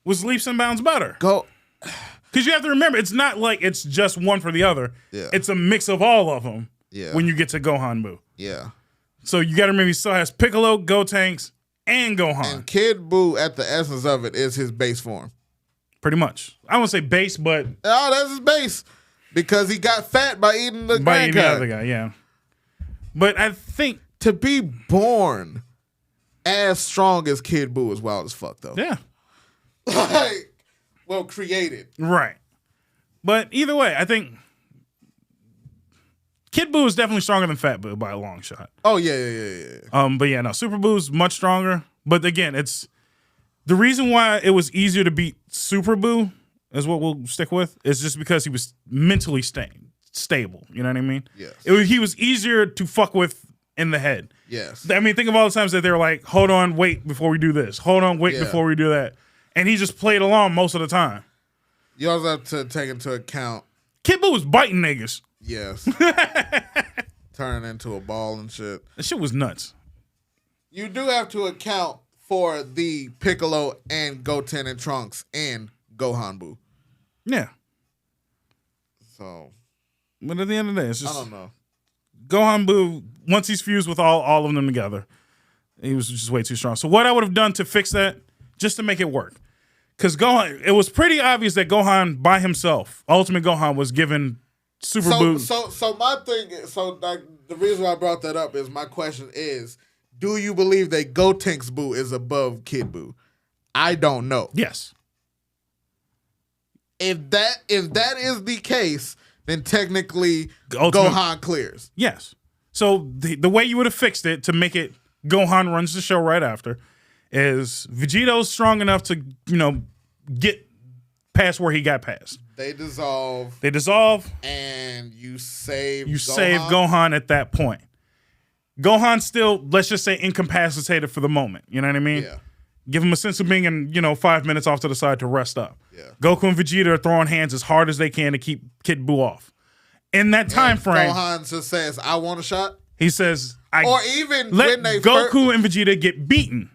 Speaker 1: was leaps and bounds better. Because you have to remember, it's not like it's just one for the other.
Speaker 2: Yeah.
Speaker 1: It's a mix of all of them
Speaker 2: yeah.
Speaker 1: when you get to Gohan Buu.
Speaker 2: Yeah.
Speaker 1: So you got to remember, he still has Piccolo, Gotenks, and Gohan.
Speaker 2: And Kid Buu, at the essence of it, is his base form.
Speaker 1: Pretty much. I won't say base, but...
Speaker 2: Oh, that's his base. Because he got fat by eating the
Speaker 1: other guy, yeah. But I think...
Speaker 2: To be born as strong as Kid Buu is wild as fuck, though.
Speaker 1: Yeah.
Speaker 2: Like... Well, created.
Speaker 1: Right. But either way, I think Kid Buu is definitely stronger than Fat Buu by a long shot.
Speaker 2: Oh, yeah.
Speaker 1: But yeah, no, Super Boo's much stronger. But again, it's the reason why it was easier to beat Super Buu, is what we'll stick with, is just because he was mentally stable. You know what I mean?
Speaker 2: Yes.
Speaker 1: He was easier to fuck with in the head.
Speaker 2: Yes.
Speaker 1: I mean, think of all the times that they were like, hold on, wait before we do this. Hold on, wait before we do that. And he just played along most of the time.
Speaker 2: You also have to take into account...
Speaker 1: Kid Buu was biting niggas.
Speaker 2: Yes. Turning into a ball and shit.
Speaker 1: That shit was nuts.
Speaker 2: You do have to account for the Piccolo and Goten and Trunks and Gohan Buu.
Speaker 1: Yeah.
Speaker 2: So...
Speaker 1: But at the end of the day, it's just...
Speaker 2: I don't know.
Speaker 1: Gohan Buu, once he's fused with all of them together, he was just way too strong. So what I would have done to fix that, just to make it work, because Gohan, it was pretty obvious that Gohan by himself, Ultimate Gohan, was given Super Buu.
Speaker 2: So my thing is, like, the reason why I brought that up is my question is, do you believe that Gotenks Buu is above Kid Buu? I don't know.
Speaker 1: Yes.
Speaker 2: If that is the case, then technically Gohan clears.
Speaker 1: Yes. So the way you would have fixed it to make it Gohan runs the show right after is Vegeto's strong enough to, get past where he got past.
Speaker 2: They dissolve. And you save
Speaker 1: Gohan at that point. Gohan's still, let's just say, incapacitated for the moment. You know what I mean?
Speaker 2: Yeah.
Speaker 1: Give him a sense of being in, 5 minutes off to the side to rest up.
Speaker 2: Yeah.
Speaker 1: Goku and Vegeta are throwing hands as hard as they can to keep Kid Buu off. In that time frame,
Speaker 2: Gohan just says, "I want a shot."
Speaker 1: He says,
Speaker 2: or even
Speaker 1: let
Speaker 2: when they
Speaker 1: Goku and Vegeta get beaten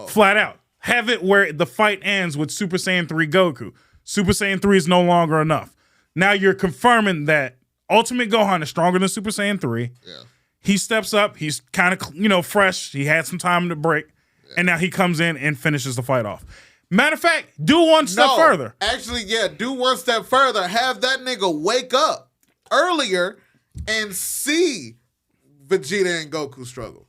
Speaker 1: flat out. Have it where the fight ends with Super Saiyan 3 Goku. Super Saiyan 3 is no longer enough. Now you're confirming that Ultimate Gohan is stronger than Super Saiyan 3.
Speaker 2: Yeah.
Speaker 1: He steps up. He's kind of, fresh. He had some time to break. Yeah. And now he comes in and finishes the fight off. Matter of fact, do one step further.
Speaker 2: Actually, do one step further. Have that nigga wake up earlier and see Vegeta and Goku struggle.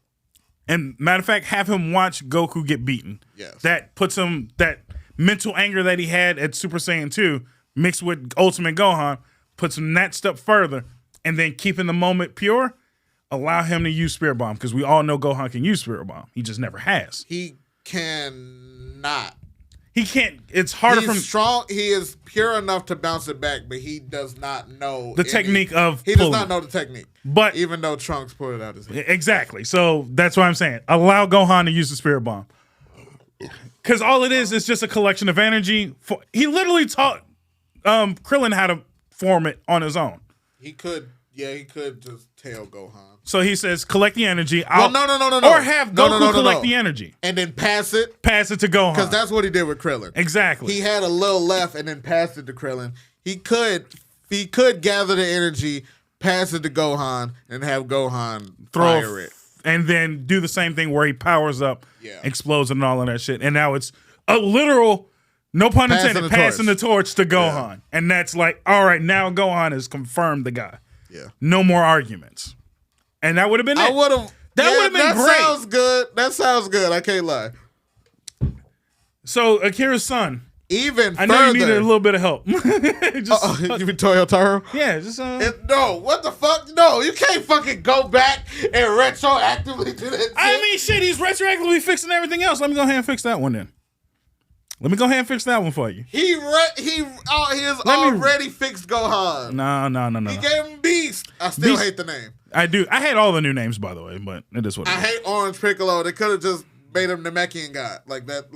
Speaker 1: And matter of fact, have him watch Goku get beaten.
Speaker 2: Yes.
Speaker 1: That puts him, that mental anger that he had at Super Saiyan 2 mixed with Ultimate Gohan, puts him that step further, and then keeping the moment pure, allow him to use Spirit Bomb, because we all know Gohan can use Spirit Bomb. He just never has.
Speaker 2: He cannot.
Speaker 1: He can't. It's harder for him.
Speaker 2: He's strong. He is pure enough to bounce it back, but he does not know
Speaker 1: the technique of
Speaker 2: He does not know the technique.
Speaker 1: But
Speaker 2: even though Trunks pulled it out his head.
Speaker 1: Exactly. So that's what I'm saying. Allow Gohan to use the Spirit Bomb. Because all it is just a collection of energy. He literally taught Krillin how to form it on his own.
Speaker 2: He could just tell Gohan.
Speaker 1: So he says, collect the energy.
Speaker 2: No.
Speaker 1: Or have Goku collect the energy.
Speaker 2: And then pass it.
Speaker 1: Pass it to Gohan.
Speaker 2: Because that's what he did with Krillin.
Speaker 1: Exactly.
Speaker 2: He had a little left and then passed it to Krillin. He could gather the energy, pass it to Gohan, and have Gohan fire it.
Speaker 1: And then do the same thing where he powers up, explodes and all of that shit. And now it's a literal, no pun intended, passing the torch to Gohan. Yeah. And that's like, all right, now Gohan has confirmed the guy.
Speaker 2: Yeah.
Speaker 1: No more arguments. And that would have been it.
Speaker 2: That would have been great. Sounds good. That sounds good. I can't lie.
Speaker 1: So Akira's son.
Speaker 2: Even
Speaker 1: I know you needed a little bit of help.
Speaker 2: You mean Toyotaro?
Speaker 1: Yeah, just
Speaker 2: no, what the fuck? No, you can't fucking go back and retroactively do that.
Speaker 1: I mean, shit, he's retroactively fixing everything else. Let me go ahead and fix that one then. Let me go ahead and fix that one for you.
Speaker 2: He has already fixed Gohan.
Speaker 1: No.
Speaker 2: He gave him Beast. I still hate the name.
Speaker 1: I do. I hate all the new names, by the way, but it is what it is.
Speaker 2: I hate Orange Piccolo. They could have just made him Namekian God. Like that.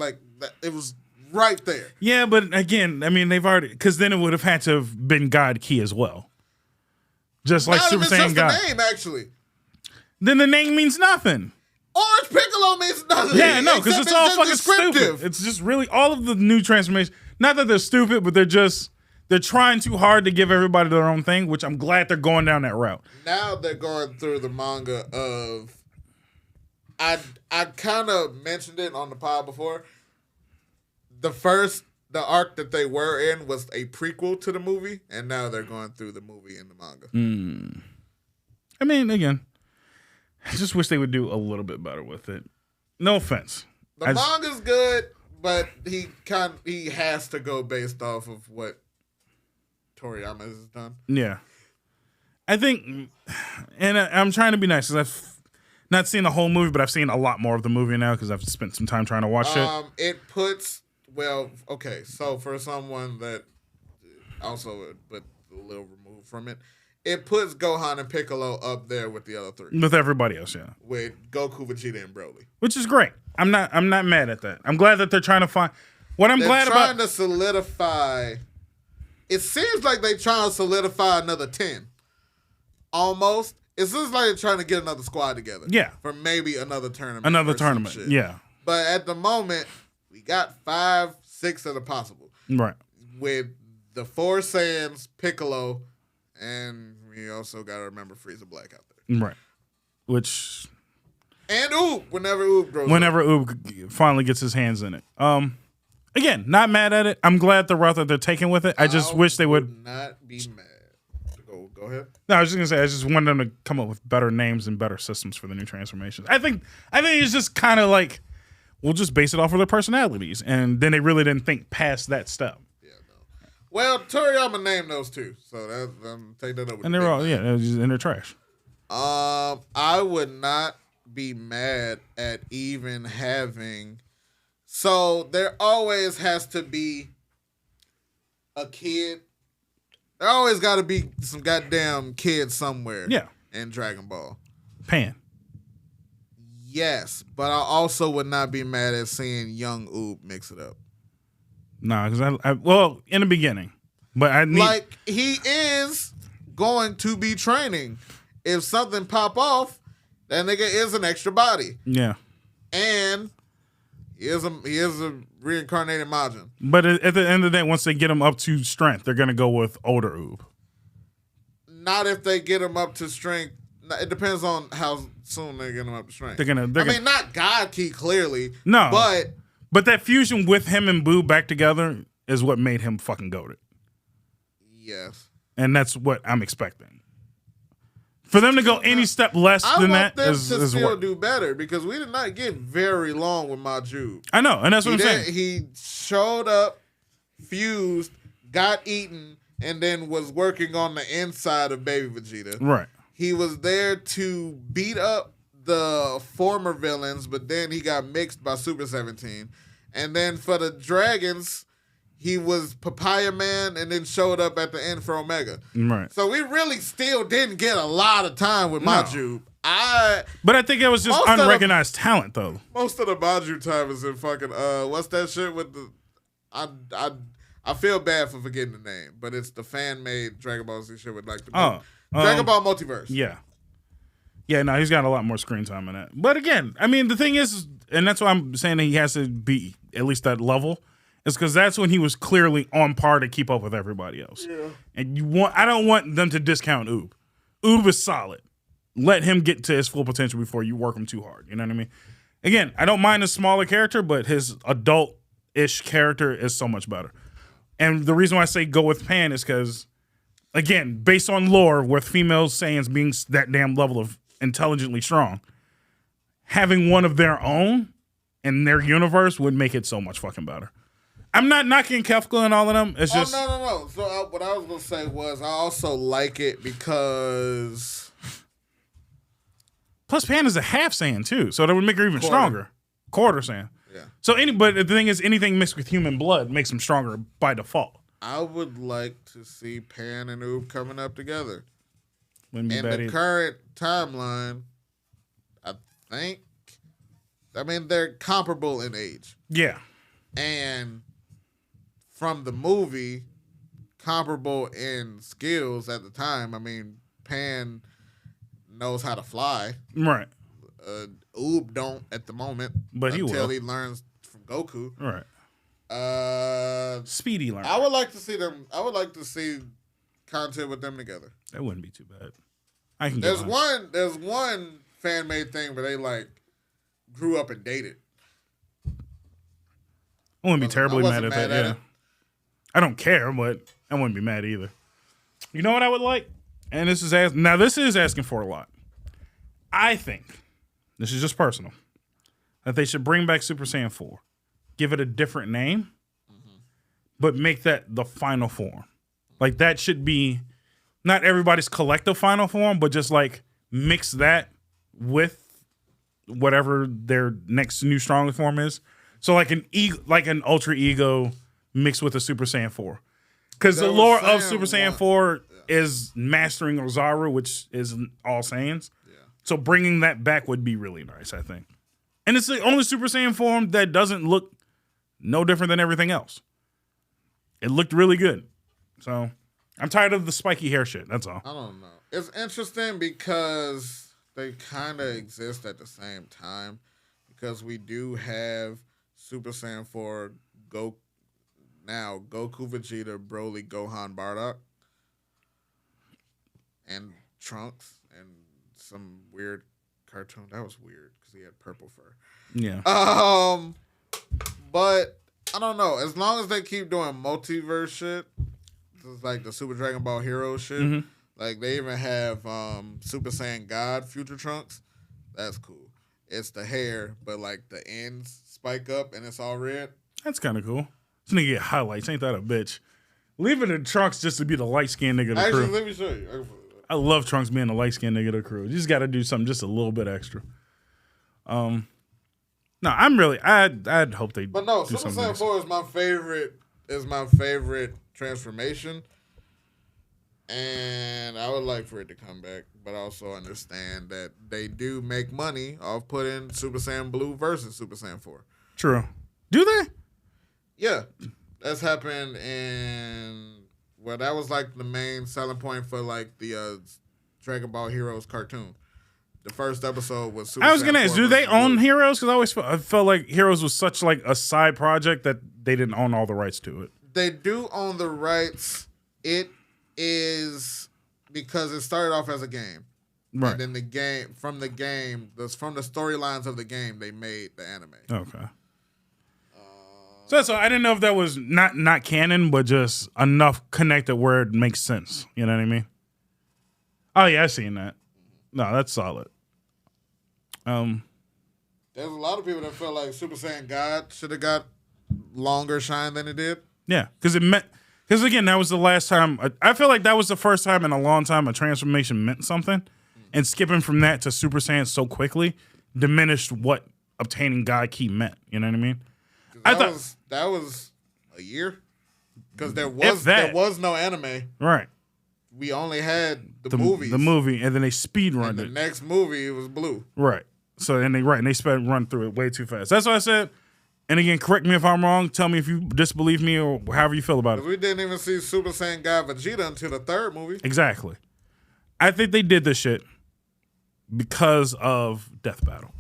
Speaker 2: It was right there.
Speaker 1: Yeah, but again, I mean, they've already, because then it would have had to have been God Key as well. Just like Super Saiyan God.
Speaker 2: The name, actually.
Speaker 1: Then the name means nothing.
Speaker 2: Orange Piccolo means nothing.
Speaker 1: Yeah, no, because it's all fucking stupid. It's just really all of the new transformations. Not that they're stupid, but they're trying too hard to give everybody their own thing, which I'm glad they're going down that route.
Speaker 2: Now they're going through the manga of, I kind of mentioned it on the pod before. The arc that they were in was a prequel to the movie, and now they're going through the movie in the manga.
Speaker 1: I mean, again, I just wish they would do a little bit better with it. No offense.
Speaker 2: The manga's good, but he has to go based off of what Toriyama has done. Yeah.
Speaker 1: I think, and I'm trying to be nice, because I've not seen the whole movie, but I've seen a lot more of the movie now, because I've spent some time trying to watch it.
Speaker 2: It puts... Well, okay, so for someone that also, but a little removed from it, it puts Gohan and Piccolo up there with the other three.
Speaker 1: With everybody else, yeah.
Speaker 2: With Goku, Vegeta, and Broly.
Speaker 1: Which is great. I'm not mad at that. I'm glad that they're trying to find... They're trying
Speaker 2: to solidify... It seems like they're trying to solidify another 10. Almost. It seems like they're trying to get another squad together.
Speaker 1: Yeah.
Speaker 2: For maybe another tournament.
Speaker 1: Yeah.
Speaker 2: But at the moment... We got 5, 6 of the possible.
Speaker 1: Right.
Speaker 2: With the 4 Saiyans, Piccolo, and we also got to remember Frieza Black out there.
Speaker 1: Right. Which...
Speaker 2: And Oob, whenever Oob grows
Speaker 1: Whenever
Speaker 2: up.
Speaker 1: Oob finally gets his hands in it. Again, not mad at it. I'm glad the route that they're taking with it. I just wish they would...
Speaker 2: not be mad. Go ahead.
Speaker 1: No, I was just going to say, I just want them to come up with better names and better systems for the new transformations. I think it's just kind of like... we'll just base it off of their personalities. And then they really didn't think past that step.
Speaker 2: Yeah, no. Well, Toriyama named those two, so take that over.
Speaker 1: And they're all and they're trash.
Speaker 2: I would not be mad at even having. So there always has to be a kid. There always got to be some goddamn kid somewhere.
Speaker 1: Yeah.
Speaker 2: In Dragon Ball.
Speaker 1: Pan.
Speaker 2: Yes, but I also would not be mad at seeing young Oob mix it up.
Speaker 1: Nah, because well, in the beginning, but I need
Speaker 2: like he is going to be training. If something pop off, that nigga is an extra body.
Speaker 1: Yeah,
Speaker 2: and he is a reincarnated Majin.
Speaker 1: But at the end of the day, once they get him up to strength, they're gonna go with older Oob.
Speaker 2: Not if they get him up to strength. It depends on how soon they get him up to strength.
Speaker 1: They're gonna
Speaker 2: not God Key clearly.
Speaker 1: No,
Speaker 2: but
Speaker 1: that fusion with him and Boo back together is what made him fucking goated.
Speaker 2: Yes, and
Speaker 1: that's what I'm expecting. For them to go any step less than that is
Speaker 2: to still do better because we did not get very long with Majub.
Speaker 1: I know, and that's what I'm saying.
Speaker 2: He showed up, fused, got eaten, and then was working on the inside of Baby Vegeta.
Speaker 1: Right.
Speaker 2: He was there to beat up the former villains, but then he got mixed by Super 17. And then for the Dragons, he was Papaya Man and then showed up at the end for Omega.
Speaker 1: Right.
Speaker 2: So we really still didn't get a lot of time with Majub.
Speaker 1: But I think it was just unrecognized talent, though.
Speaker 2: Most of the Majub time is in fucking, what's that shit with the... I feel bad for forgetting the name, but it's the fan-made Dragon Ball Z shit with like the Dragon Ball Multiverse.
Speaker 1: Yeah. Yeah, no, he's got a lot more screen time in that. But again, I mean, the thing is, and that's why I'm saying that he has to be at least that level, is because that's when he was clearly on par to keep up with everybody else. Yeah. And I don't want them to discount Oob. Oob is solid. Let him get to his full potential before you work him too hard. You know what I mean? Again, I don't mind a smaller character, but his adult-ish character is so much better. And the reason why I say go with Pan is because, again, based on lore, with female Saiyans being that damn level of intelligently strong, having one of their own in their universe would make it so much fucking better. I'm not knocking Kefka and all of them. It's just...
Speaker 2: No. So what I was going to say was I also like it because...
Speaker 1: Plus, Pan is a half Saiyan, too, so that would make her even stronger. Quarter Saiyan. Yeah. So but the thing is, anything mixed with human blood makes them stronger by default.
Speaker 2: I would like to see Pan and Oob coming up together.
Speaker 1: Wouldn't be
Speaker 2: in
Speaker 1: bad
Speaker 2: the
Speaker 1: either.
Speaker 2: Current timeline, I mean, they're comparable in age.
Speaker 1: Yeah.
Speaker 2: And from the movie, comparable in skills at the time. I mean, Pan knows how to fly.
Speaker 1: Right.
Speaker 2: Oob don't at the moment,
Speaker 1: but
Speaker 2: until he learns from Goku.
Speaker 1: Right. Speedy learn.
Speaker 2: I would like to see them. I would like to see content with them together.
Speaker 1: That wouldn't be too bad. I can.
Speaker 2: There's one fan made thing where they like grew up and dated.
Speaker 1: I wouldn't be terribly mad at that. Yeah. I don't care, but I wouldn't be mad either. You know what I would like? And this is asking for a lot. I think. This is just personal. That they should bring back Super Saiyan 4. Give it a different name, but make that the final form. Like, that should be not everybody's collective final form, but just, like, mix that with whatever their next new strong form is. So, like an Ultra Ego mixed with a Super Saiyan 4. Because the lore of Super Saiyan 4 is mastering Ozaru, which is all Saiyans. So bringing that back would be really nice, I think. And it's the only Super Saiyan form that doesn't look no different than everything else. It looked really good. So I'm tired of the spiky hair shit. That's all.
Speaker 2: I don't know. It's interesting because they kind of exist at the same time. Because we do have Super Saiyan 4 Goku, Vegeta, Broly, Gohan, Bardock, and Trunks, and some weird cartoon. That was weird because he had purple fur.
Speaker 1: Yeah.
Speaker 2: But I don't know. As long as they keep doing multiverse shit, like the Super Dragon Ball Hero shit, like they even have Super Saiyan God Future Trunks. That's cool. It's the hair, but like the ends spike up and it's all red.
Speaker 1: That's kind of cool. This nigga get highlights. Ain't that a bitch? Leave it in Trunks just to be the light-skinned nigga of the crew.
Speaker 2: Actually, let me show you.
Speaker 1: I love Trunks being the light-skinned nigga of the crew. You just got to do something just a little bit extra. No, I'm really. I'd hope they.
Speaker 2: But no,
Speaker 1: do
Speaker 2: Super
Speaker 1: something
Speaker 2: Saiyan 4 is my favorite. Is my favorite transformation, and I would like for it to come back. But I also understand that they do make money off putting Super Saiyan Blue versus Super Saiyan 4.
Speaker 1: True. Do they?
Speaker 2: Yeah, that's happened in. Well, that was like the main selling point for like the Dragon Ball Heroes cartoon. The first episode was Super
Speaker 1: I was
Speaker 2: Saiyan
Speaker 1: gonna ask,
Speaker 2: 4
Speaker 1: do they
Speaker 2: versus
Speaker 1: own
Speaker 2: Blue.
Speaker 1: Heroes? Because I felt like Heroes was such like a side project that they didn't own all the rights to it.
Speaker 2: They do own the rights. It is because it started off as a game.
Speaker 1: Right.
Speaker 2: And then from the storylines of the game, they made the anime.
Speaker 1: Okay. So I didn't know if that was not canon, but just enough connected where it makes sense. You know what I mean? Oh yeah, I seen that. No, that's solid.
Speaker 2: There's a lot of people that feel like Super Saiyan God should have got longer shine than it did.
Speaker 1: Yeah, because again, that was the last time. I feel like that was the first time in a long time a transformation meant something, and skipping from that to Super Saiyan so quickly diminished what obtaining God Ki meant. You know what I mean?
Speaker 2: That was a year because there was no anime.
Speaker 1: Right.
Speaker 2: We only had the movies.
Speaker 1: The movie, and then they speed run
Speaker 2: and
Speaker 1: it.
Speaker 2: The next movie it was Blue.
Speaker 1: Right. So and they run through it way too fast. That's what I said. And again, correct me if I'm wrong. Tell me if you disbelieve me or however you feel about it.
Speaker 2: We didn't even see Super Saiyan God Vegeta until the third movie.
Speaker 1: Exactly. I think they did this shit because of Death Battle.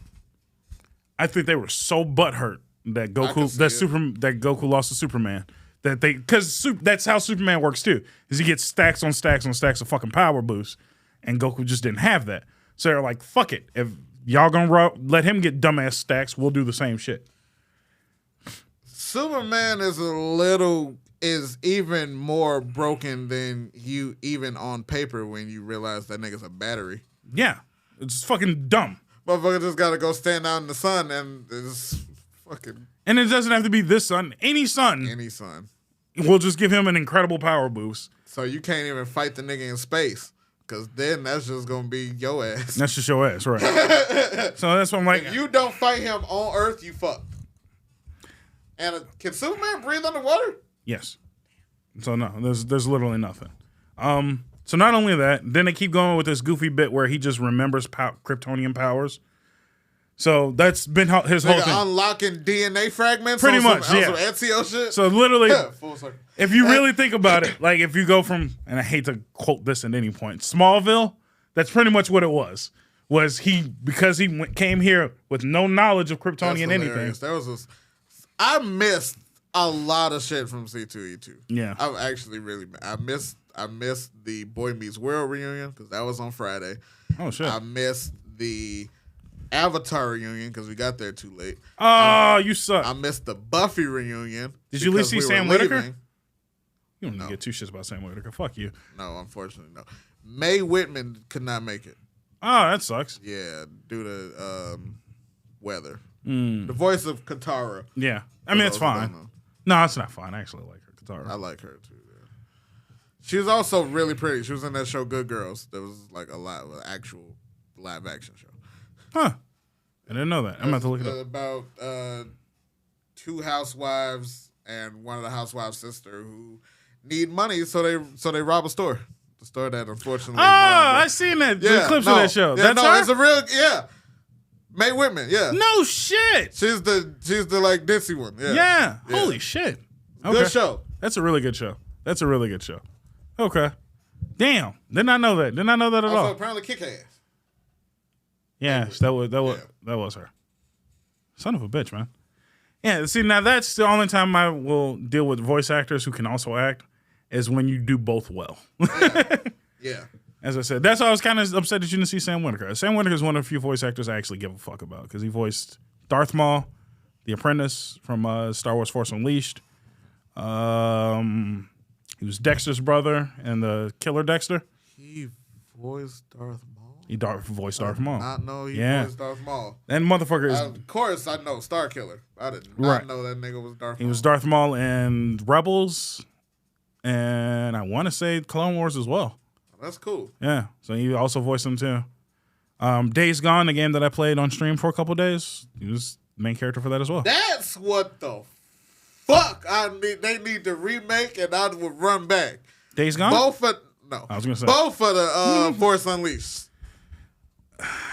Speaker 1: I think they were so butthurt that Goku lost to Superman. Because that's how Superman works too. Is he gets stacks on stacks on stacks of fucking power boosts, and Goku just didn't have that. So they're like, fuck it. If y'all gonna let him get dumbass stacks, we'll do the same shit.
Speaker 2: Superman is even more broken than you even on paper when you realize that nigga's a battery.
Speaker 1: Yeah, it's fucking dumb.
Speaker 2: Motherfucker just gotta go stand out in the sun and it's fucking.
Speaker 1: And it doesn't have to be this sun. Any sun. We'll just give him an incredible power boost.
Speaker 2: So you can't even fight the nigga in space. Because then that's just going to be your ass.
Speaker 1: That's just your ass, right. So that's what I'm like.
Speaker 2: If you don't fight him on Earth, you fucked. And can Superman breathe underwater?
Speaker 1: Yes. So no, there's literally nothing. So not only that, then they keep going with this goofy bit where he just remembers Kryptonian powers. So that's been his whole thing.
Speaker 2: Unlocking DNA fragments?
Speaker 1: Pretty much,
Speaker 2: some
Speaker 1: yeah.
Speaker 2: Ezio shit?
Speaker 1: So literally,
Speaker 2: full circle.
Speaker 1: If you really think about it, like if you go from, and I hate to quote this at any point, Smallville, that's pretty much what it was. Because he came here with no knowledge of Kryptonian anything.
Speaker 2: I missed a lot of shit from C2E2.
Speaker 1: Yeah.
Speaker 2: I missed the Boy Meets World reunion because that was on Friday.
Speaker 1: Oh, shit.
Speaker 2: I missed the Avatar reunion because we got there too late.
Speaker 1: Oh, you suck.
Speaker 2: I missed the Buffy reunion.
Speaker 1: Did you at least see Sam Whitaker? You don't need to get two shits about Sam Whitaker. Fuck you.
Speaker 2: No, unfortunately, no. Mae Whitman could not make it.
Speaker 1: Oh, that sucks.
Speaker 2: Yeah, due to weather. The voice of Katara.
Speaker 1: Yeah. I mean, it's fine. No, it's not fine. I actually like her, Katara.
Speaker 2: I like her, too. Yeah. She was also really pretty. She was in that show Good Girls. There was like an actual live action show.
Speaker 1: Huh. I didn't know that. I'm about to look it up.
Speaker 2: About two housewives and one of the housewives' sister who need money, so they rob a store. The store that unfortunately.
Speaker 1: Oh, I seen that. The clips of that show.
Speaker 2: Yeah,
Speaker 1: That's her?
Speaker 2: It's a real Mae Whitman. Yeah.
Speaker 1: No shit.
Speaker 2: She's the like ditzy one.
Speaker 1: Yeah. Holy shit. Okay.
Speaker 2: Good show.
Speaker 1: That's a really good show. Okay. Damn. Did not know that. Did not know that at all.
Speaker 2: Also, apparently kick ass.
Speaker 1: Yeah, that was her. Son of a bitch, man. Yeah, see, now that's the only time I will deal with voice actors who can also act is when you do both well.
Speaker 2: Yeah.
Speaker 1: As I said, that's why I was kind of upset that you didn't see Sam Whitaker. Sam Whitaker is one of the few voice actors I actually give a fuck about because he voiced Darth Maul, The Apprentice from Star Wars Force Unleashed. He was Dexter's brother and the Killer Dexter.
Speaker 2: He voiced Darth Maul?
Speaker 1: He voiced Darth Maul.
Speaker 2: I know he voiced Darth Maul.
Speaker 1: And motherfucker is...
Speaker 2: Of course, I know Star Killer. I did not know that nigga was Darth Maul.
Speaker 1: He was Darth Maul in Rebels, and I want to say Clone Wars as well.
Speaker 2: That's cool.
Speaker 1: Yeah, so he also voiced him too. Days Gone, the game that I played on stream for a couple of days, he was the main character for that as well.
Speaker 2: That's what the fuck they need to remake, and I would run back.
Speaker 1: Days Gone?
Speaker 2: I was gonna say both of the Force Unleashed.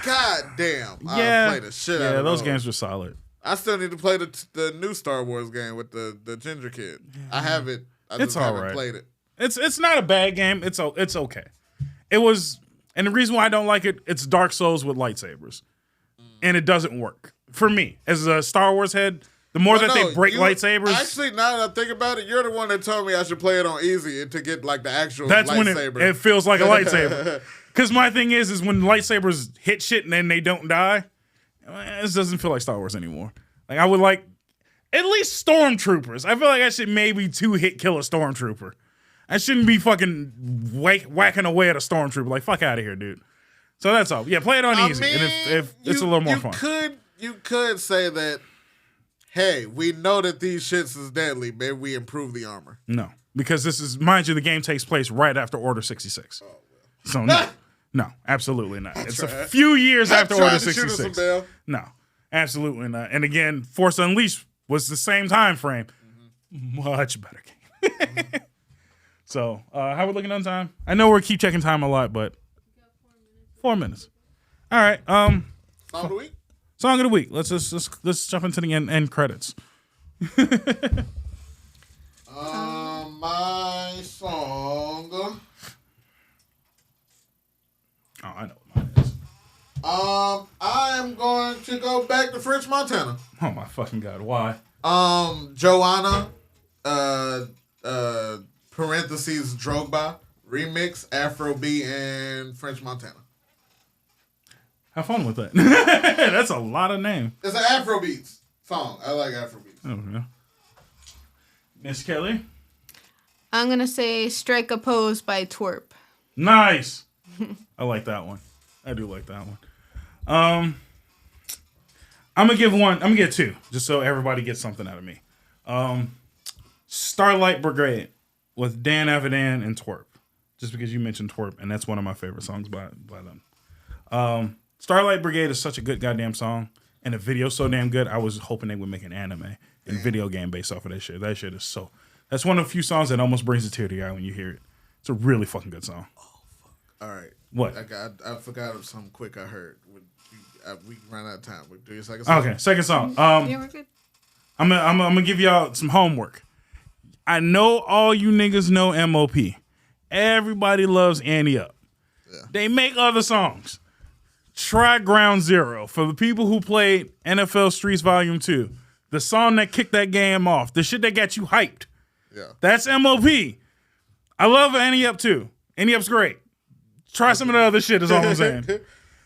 Speaker 2: God damn! I played the shit out of
Speaker 1: those games were solid.
Speaker 2: I still need to play the new Star Wars game with the ginger kid. I have it. I just haven't played it.
Speaker 1: It's not a bad game. It's okay. It was, and the reason why I don't like it, it's Dark Souls with lightsabers, and it doesn't work for me as a Star Wars head. The more they break lightsabers,
Speaker 2: actually, now that I think about it, you're the one that told me I should play it on easy to get like the actual.
Speaker 1: That's
Speaker 2: lightsaber.
Speaker 1: when it feels like a lightsaber. Because my thing is when lightsabers hit shit and then they don't die, this doesn't feel like Star Wars anymore. Like I would like at least stormtroopers. I feel like I should maybe 2-hit kill a stormtrooper. I shouldn't be fucking whacking away at a stormtrooper. Like fuck out of here, dude. So that's all. Yeah, play it on easy, and if it's a little more fun.
Speaker 2: You could say that. Hey, we know that these shits is deadly. Maybe we improve the armor.
Speaker 1: No, because this is, mind you, the game takes place right after Order 66. Oh, well. So no, absolutely not. It's a few years after Order 66. No, absolutely not. And again, Force Unleashed was the same time frame. Mm-hmm. Much better game. So, how we looking on time? I know we keep checking time a lot, but 4 minutes. All right.
Speaker 2: Song of the week.
Speaker 1: Song of the week. Let's jump into the end credits.
Speaker 2: My song.
Speaker 1: Oh, I know what mine is.
Speaker 2: I am going to go back to French Montana.
Speaker 1: Oh my fucking god! Why?
Speaker 2: Joanna, parentheses Drogba remix Afrobeat and French Montana.
Speaker 1: Have fun with that. That's a lot of names.
Speaker 2: It's an Afrobeats song. I like Afrobeats.
Speaker 1: Oh, yeah. Miss Kelly?
Speaker 3: I'm going to say Strike a Pose by Twerp.
Speaker 1: Nice. I like that one. I do like that one. I'm going to get two, just so everybody gets something out of me. Starlight Brigade with Dan Avidan and Twerp. Just because you mentioned Twerp, and that's one of my favorite songs by them. Starlight Brigade is such a good goddamn song, and the video's so damn good. I was hoping they would make an anime and video game based off of that shit. That shit is so... That's one of the few songs that almost brings a tear to your eye when you hear it. It's a really fucking good song.
Speaker 2: Oh, fuck. All right.
Speaker 1: What?
Speaker 2: I forgot of something quick I heard. We ran out of time. Do your second song.
Speaker 1: Okay, second song.
Speaker 3: Yeah, we're good.
Speaker 1: I'm gonna give y'all some homework. I know all you niggas know MOP. Everybody loves Annie Up. Yeah. They make other songs. Try Ground Zero. For the people who played NFL Streets Volume 2, the song that kicked that game off, the shit that got you hyped.
Speaker 2: Yeah.
Speaker 1: That's MOP. I love Annie Up too. Annie Up's great. Try some of the other shit is all I'm saying.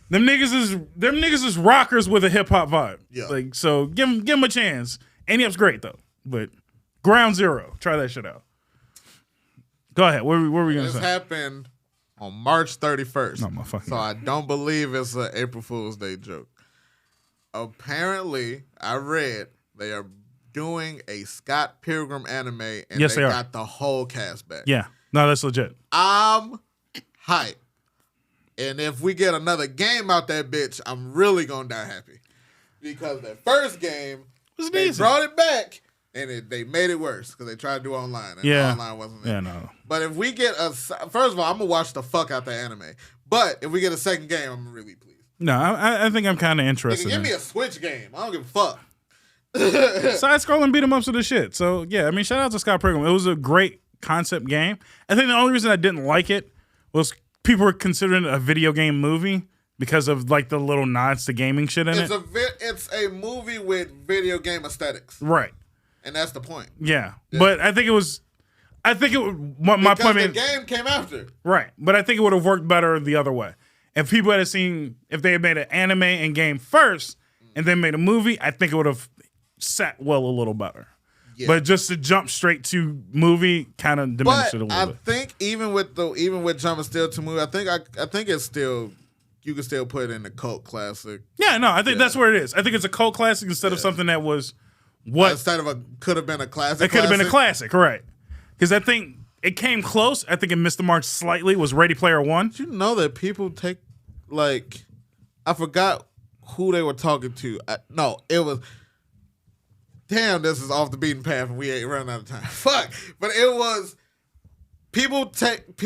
Speaker 1: Them niggas is rockers with a hip hop vibe.
Speaker 2: Yeah.
Speaker 1: Like, so give them a chance. Annie Up's great though. But Ground Zero, try that shit out. Go ahead. What were we gonna say?
Speaker 2: This happened on March 31st.
Speaker 1: No, my fucking
Speaker 2: so I don't believe it's an April Fool's Day joke. Apparently, I read they are doing a Scott Pilgrim anime, and
Speaker 1: yes,
Speaker 2: they got the whole cast back.
Speaker 1: Yeah. No, that's legit.
Speaker 2: I'm hyped. And if we get another game out that bitch, I'm really gonna die happy. Because the first game, they brought it back, and they made it worse because they tried to do online, and online wasn't there.
Speaker 1: Yeah, no.
Speaker 2: But if we get first of all, I'm gonna watch the fuck out the anime. But if we get a second game, I'm really pleased.
Speaker 1: No, I think I'm kind of interested.
Speaker 2: Give me a Switch game. I don't give a fuck.
Speaker 1: Side scrolling beat 'em ups with the shit. So yeah, I mean, shout out to Scott Pilgrim. It was a great concept game. I think the only reason I didn't like it was people were considering it a video game movie because of like the little nods to gaming shit in it.
Speaker 2: It's a movie with video game aesthetics,
Speaker 1: right?
Speaker 2: And that's the point.
Speaker 1: Yeah. But I think it was. My point
Speaker 2: the game came after,
Speaker 1: right? But I think it would have worked better the other way. If people had seen, if they had made an anime and game first, and then made a movie, I think it would have sat well a little better. Yeah. But just to jump straight to movie kind of diminished it a little bit.
Speaker 2: I think even with jumping still to movie, I think it's still you can still put it in the cult classic.
Speaker 1: Yeah, no, I think that's where it is. I think it's a cult classic instead of something that was
Speaker 2: instead of could have been a classic.
Speaker 1: It could have been a classic, right? Because I think it came close. I think it missed the mark slightly. Was Ready Player One?
Speaker 2: Did you know that people take I forgot who they were talking to. No, it was. Damn, this is off the beaten path and we ain't running out of time. Fuck. But it was,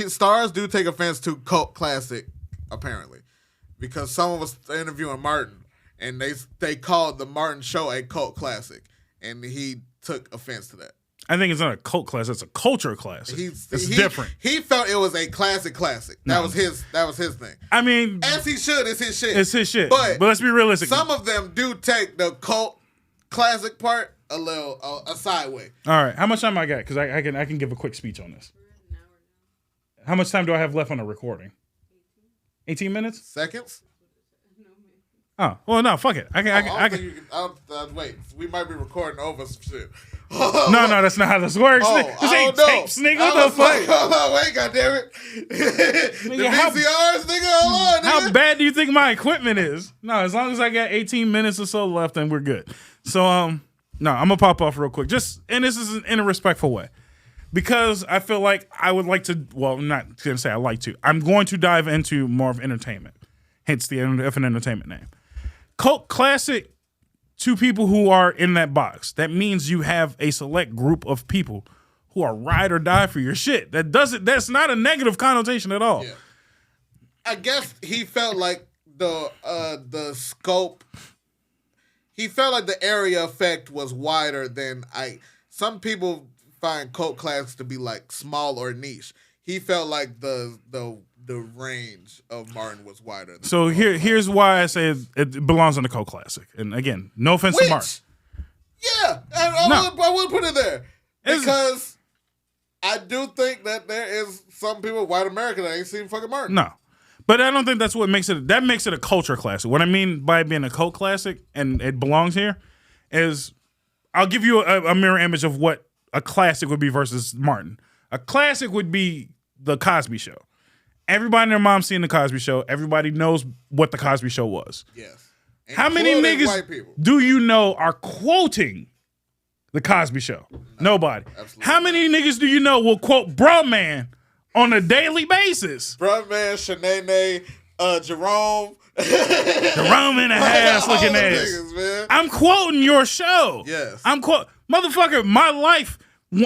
Speaker 2: stars do take offense to cult classic, apparently. Because someone was interviewing Martin and they called the Martin show a cult classic. And he took offense to that.
Speaker 1: I think it's not a cult classic, it's a culture classic. It's different.
Speaker 2: He felt it was a classic. That was his thing.
Speaker 1: I mean,
Speaker 2: as he should, it's his shit.
Speaker 1: It's his shit. But let's be realistic.
Speaker 2: Some of them do take the cult classic part a little a sideway.
Speaker 1: All right, how much time I got? Because I can give a quick speech on this. How much time do I have left on the recording? 18 minutes?
Speaker 2: Seconds?
Speaker 1: Oh, well, no, fuck it. I can.
Speaker 2: Wait, we might be recording over some shit.
Speaker 1: No, that's not how this works. This ain't tapes, nigga. What the fuck?
Speaker 2: Hold on, wait, goddammit. The VCRs, nigga, hold on, nigga.
Speaker 1: How bad do you think my equipment is? No, as long as I got 18 minutes or so left, then we're good. So, no, I'm gonna pop off real quick. And this is in a respectful way. Because I feel like I would like to, well, I'm not gonna say I like to. I'm going to dive into more of entertainment. Hence the FN Entertainment name. Cult classic to people who are in that box. That means you have a select group of people who are ride or die for your shit. That's not a negative connotation at all.
Speaker 2: Yeah. I guess he felt like the scope, he felt like the area effect was wider than some people find cult classics to be like small or niche. He felt like the range of Martin was wider.
Speaker 1: So here's why I say it belongs in the cult classic. And again, no offense to Martin.
Speaker 2: Yeah, I would put it there because I do think that there is some people, white America, that ain't seen fucking Martin.
Speaker 1: No, but I don't think that's what makes it. That makes it a culture classic. What I mean by being a cult classic and it belongs here is, I'll give you a mirror image of what a classic would be versus Martin. A classic would be The Cosby Show. Everybody and their mom seen The Cosby Show. Everybody knows what The Cosby Show was.
Speaker 2: Yes.
Speaker 1: How many niggas do you know are quoting The Cosby Show? No, nobody. How many niggas do you know will quote Bruh Man on a daily basis?
Speaker 2: Bruh Man, Shanae, Jerome.
Speaker 1: Jerome in a ass looking ass. Niggas, I'm quoting your show.
Speaker 2: Yes.
Speaker 1: Motherfucker, my life,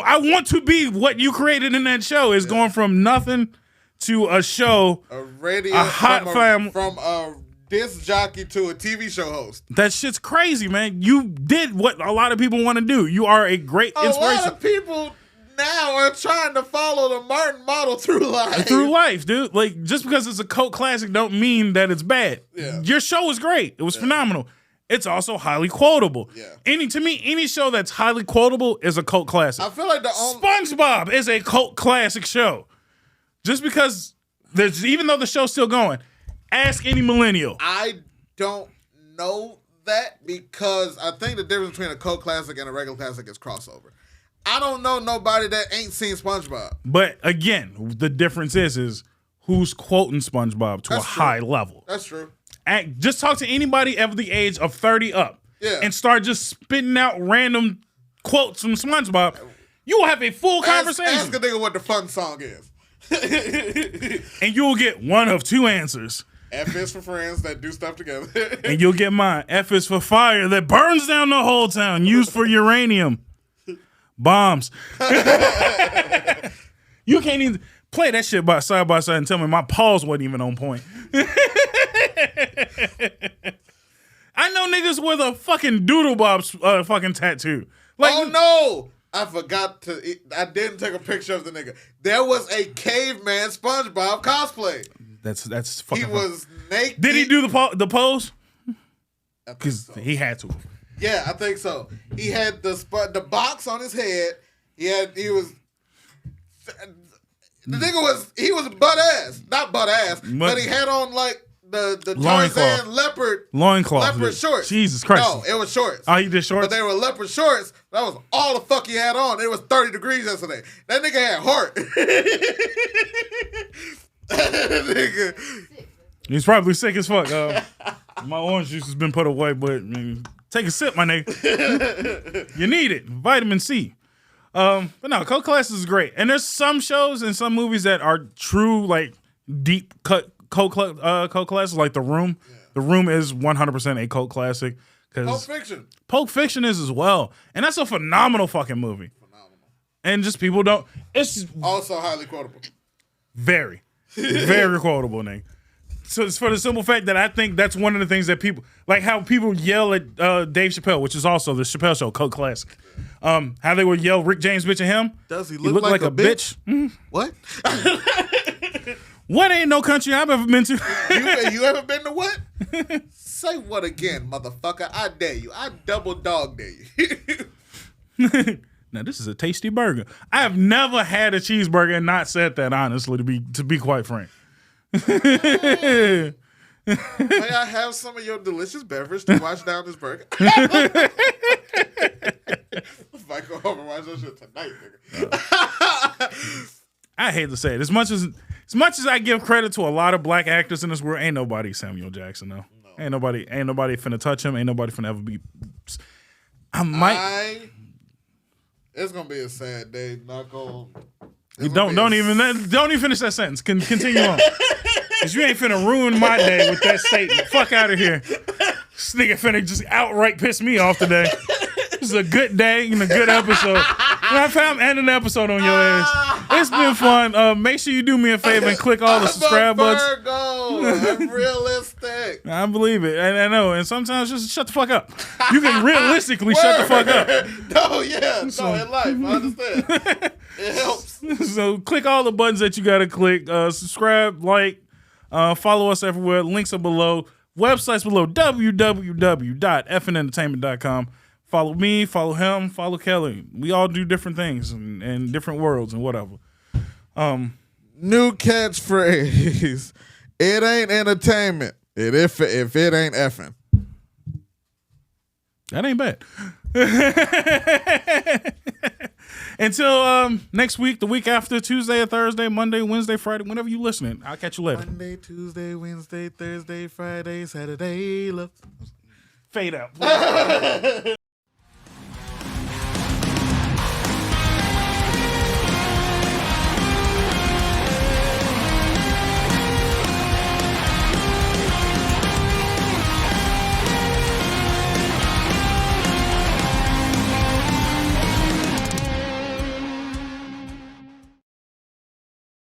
Speaker 1: I want to be what you created in that show is going from nothing to a show,
Speaker 2: a radio,
Speaker 1: a hot fam,
Speaker 2: from a disc jockey to a TV show host.
Speaker 1: That shit's crazy, man. You did what a lot of people want to do. You are a great inspiration.
Speaker 2: A lot of people now are trying to follow the Martin model through life.
Speaker 1: Through life, dude. Like, just because it's a cult classic don't mean that it's bad.
Speaker 2: Yeah.
Speaker 1: Your show was great. It was phenomenal. It's also highly quotable.
Speaker 2: Yeah.
Speaker 1: Any show that's highly quotable is a cult classic.
Speaker 2: I feel like
Speaker 1: SpongeBob is a cult classic show. Just because even though the show's still going, ask any millennial.
Speaker 2: I don't know that because I think the difference between a cult classic and a regular classic is crossover. I don't know nobody that ain't seen SpongeBob.
Speaker 1: But again, the difference is who's quoting SpongeBob to a high level.
Speaker 2: That's true.
Speaker 1: Just talk to anybody of the age of 30 up and start just spitting out random quotes from SpongeBob. You will have a full conversation.
Speaker 2: Ask a nigga what the fun song is.
Speaker 1: And you'll get one of two answers.
Speaker 2: F is for friends that do stuff together.
Speaker 1: And you'll get mine. F is for fire that burns down the whole town, used for uranium bombs. You can't even play that shit side by side and tell me my pause wasn't even on point. I know niggas with a fucking Doodle Bob's fucking tattoo. Like,
Speaker 2: oh no! I didn't take a picture of the nigga. There was a caveman SpongeBob cosplay.
Speaker 1: That's fucking.
Speaker 2: He was naked.
Speaker 1: Did he do the pose? Because he had to.
Speaker 2: Yeah, I think so. He had the box on his head. The nigga was butt ass, not butt ass, but he had on like the Tarzan leopard shorts.
Speaker 1: Jesus Christ!
Speaker 2: No, it was shorts.
Speaker 1: Oh, he did shorts,
Speaker 2: but they were leopard shorts. That was all the fuck he had on. It was 30 degrees yesterday. That nigga had heart. Nigga.
Speaker 1: He's probably sick as fuck. My orange juice has been put away, but I mean, take a sip, my nigga. You need it. Vitamin C. But no, cult classics is great. And there's some shows and some movies that are true, like, deep cut cult classics, like The Room. Yeah. The Room is 100% a cult classic.
Speaker 2: Pulp Fiction.
Speaker 1: Pulp Fiction is as well. And that's a phenomenal fucking movie. Phenomenal. And just people don't... It's
Speaker 2: also highly quotable.
Speaker 1: Very. Very quotable, nigga. So it's for the simple fact that I think that's one of the things that people... Like how people yell at Dave Chappelle, which is also the Chappelle Show, cult classic. How they would yell Rick James bitch at him.
Speaker 2: Does he look like a bitch? Mm-hmm. What?
Speaker 1: What ain't no country I've ever been to?
Speaker 2: You ever been to what? Say what again, motherfucker? I dare you. I double dog dare you.
Speaker 1: Now this is a tasty burger. I have never had a cheeseburger and not said that, honestly, to be quite frank.
Speaker 2: May I have some of your delicious beverage to wash down this burger? I might go home and watch that shit tonight, nigga.
Speaker 1: I hate to say it. As much as I give credit to a lot of black actors in this world, ain't nobody Samuel Jackson, though. No. Ain't nobody finna touch him. Ain't nobody finna ever be.
Speaker 2: It's gonna be a sad day. Not gonna.
Speaker 1: Don't even finish that sentence. Continue on. Cause you ain't finna ruin my day with that statement. Fuck out of here. This nigga finna just outright piss me off today. This is a good day and a good episode. I'm ending the episode on your ass. It's been fun. Make sure you do me a favor and click all the subscribe buttons.
Speaker 2: I'm realistic.
Speaker 1: I believe it. I know. And sometimes just shut the fuck up. You can realistically shut the fuck up.
Speaker 2: No, in life. I understand. It helps.
Speaker 1: So click all the buttons that you got to click. Subscribe, like, follow us everywhere. Links are below. Websites below. www.fnentertainment.com. Follow me, follow him, follow Kelly. We all do different things in different worlds and whatever.
Speaker 2: New catchphrase. It ain't entertainment. If it ain't effing.
Speaker 1: That ain't bad. Until next week, the week after, Tuesday or Thursday, Monday, Wednesday, Friday, whenever you listening. I'll catch you later.
Speaker 2: Monday, Tuesday, Wednesday, Thursday, Friday, Saturday. Love.
Speaker 1: Fade out.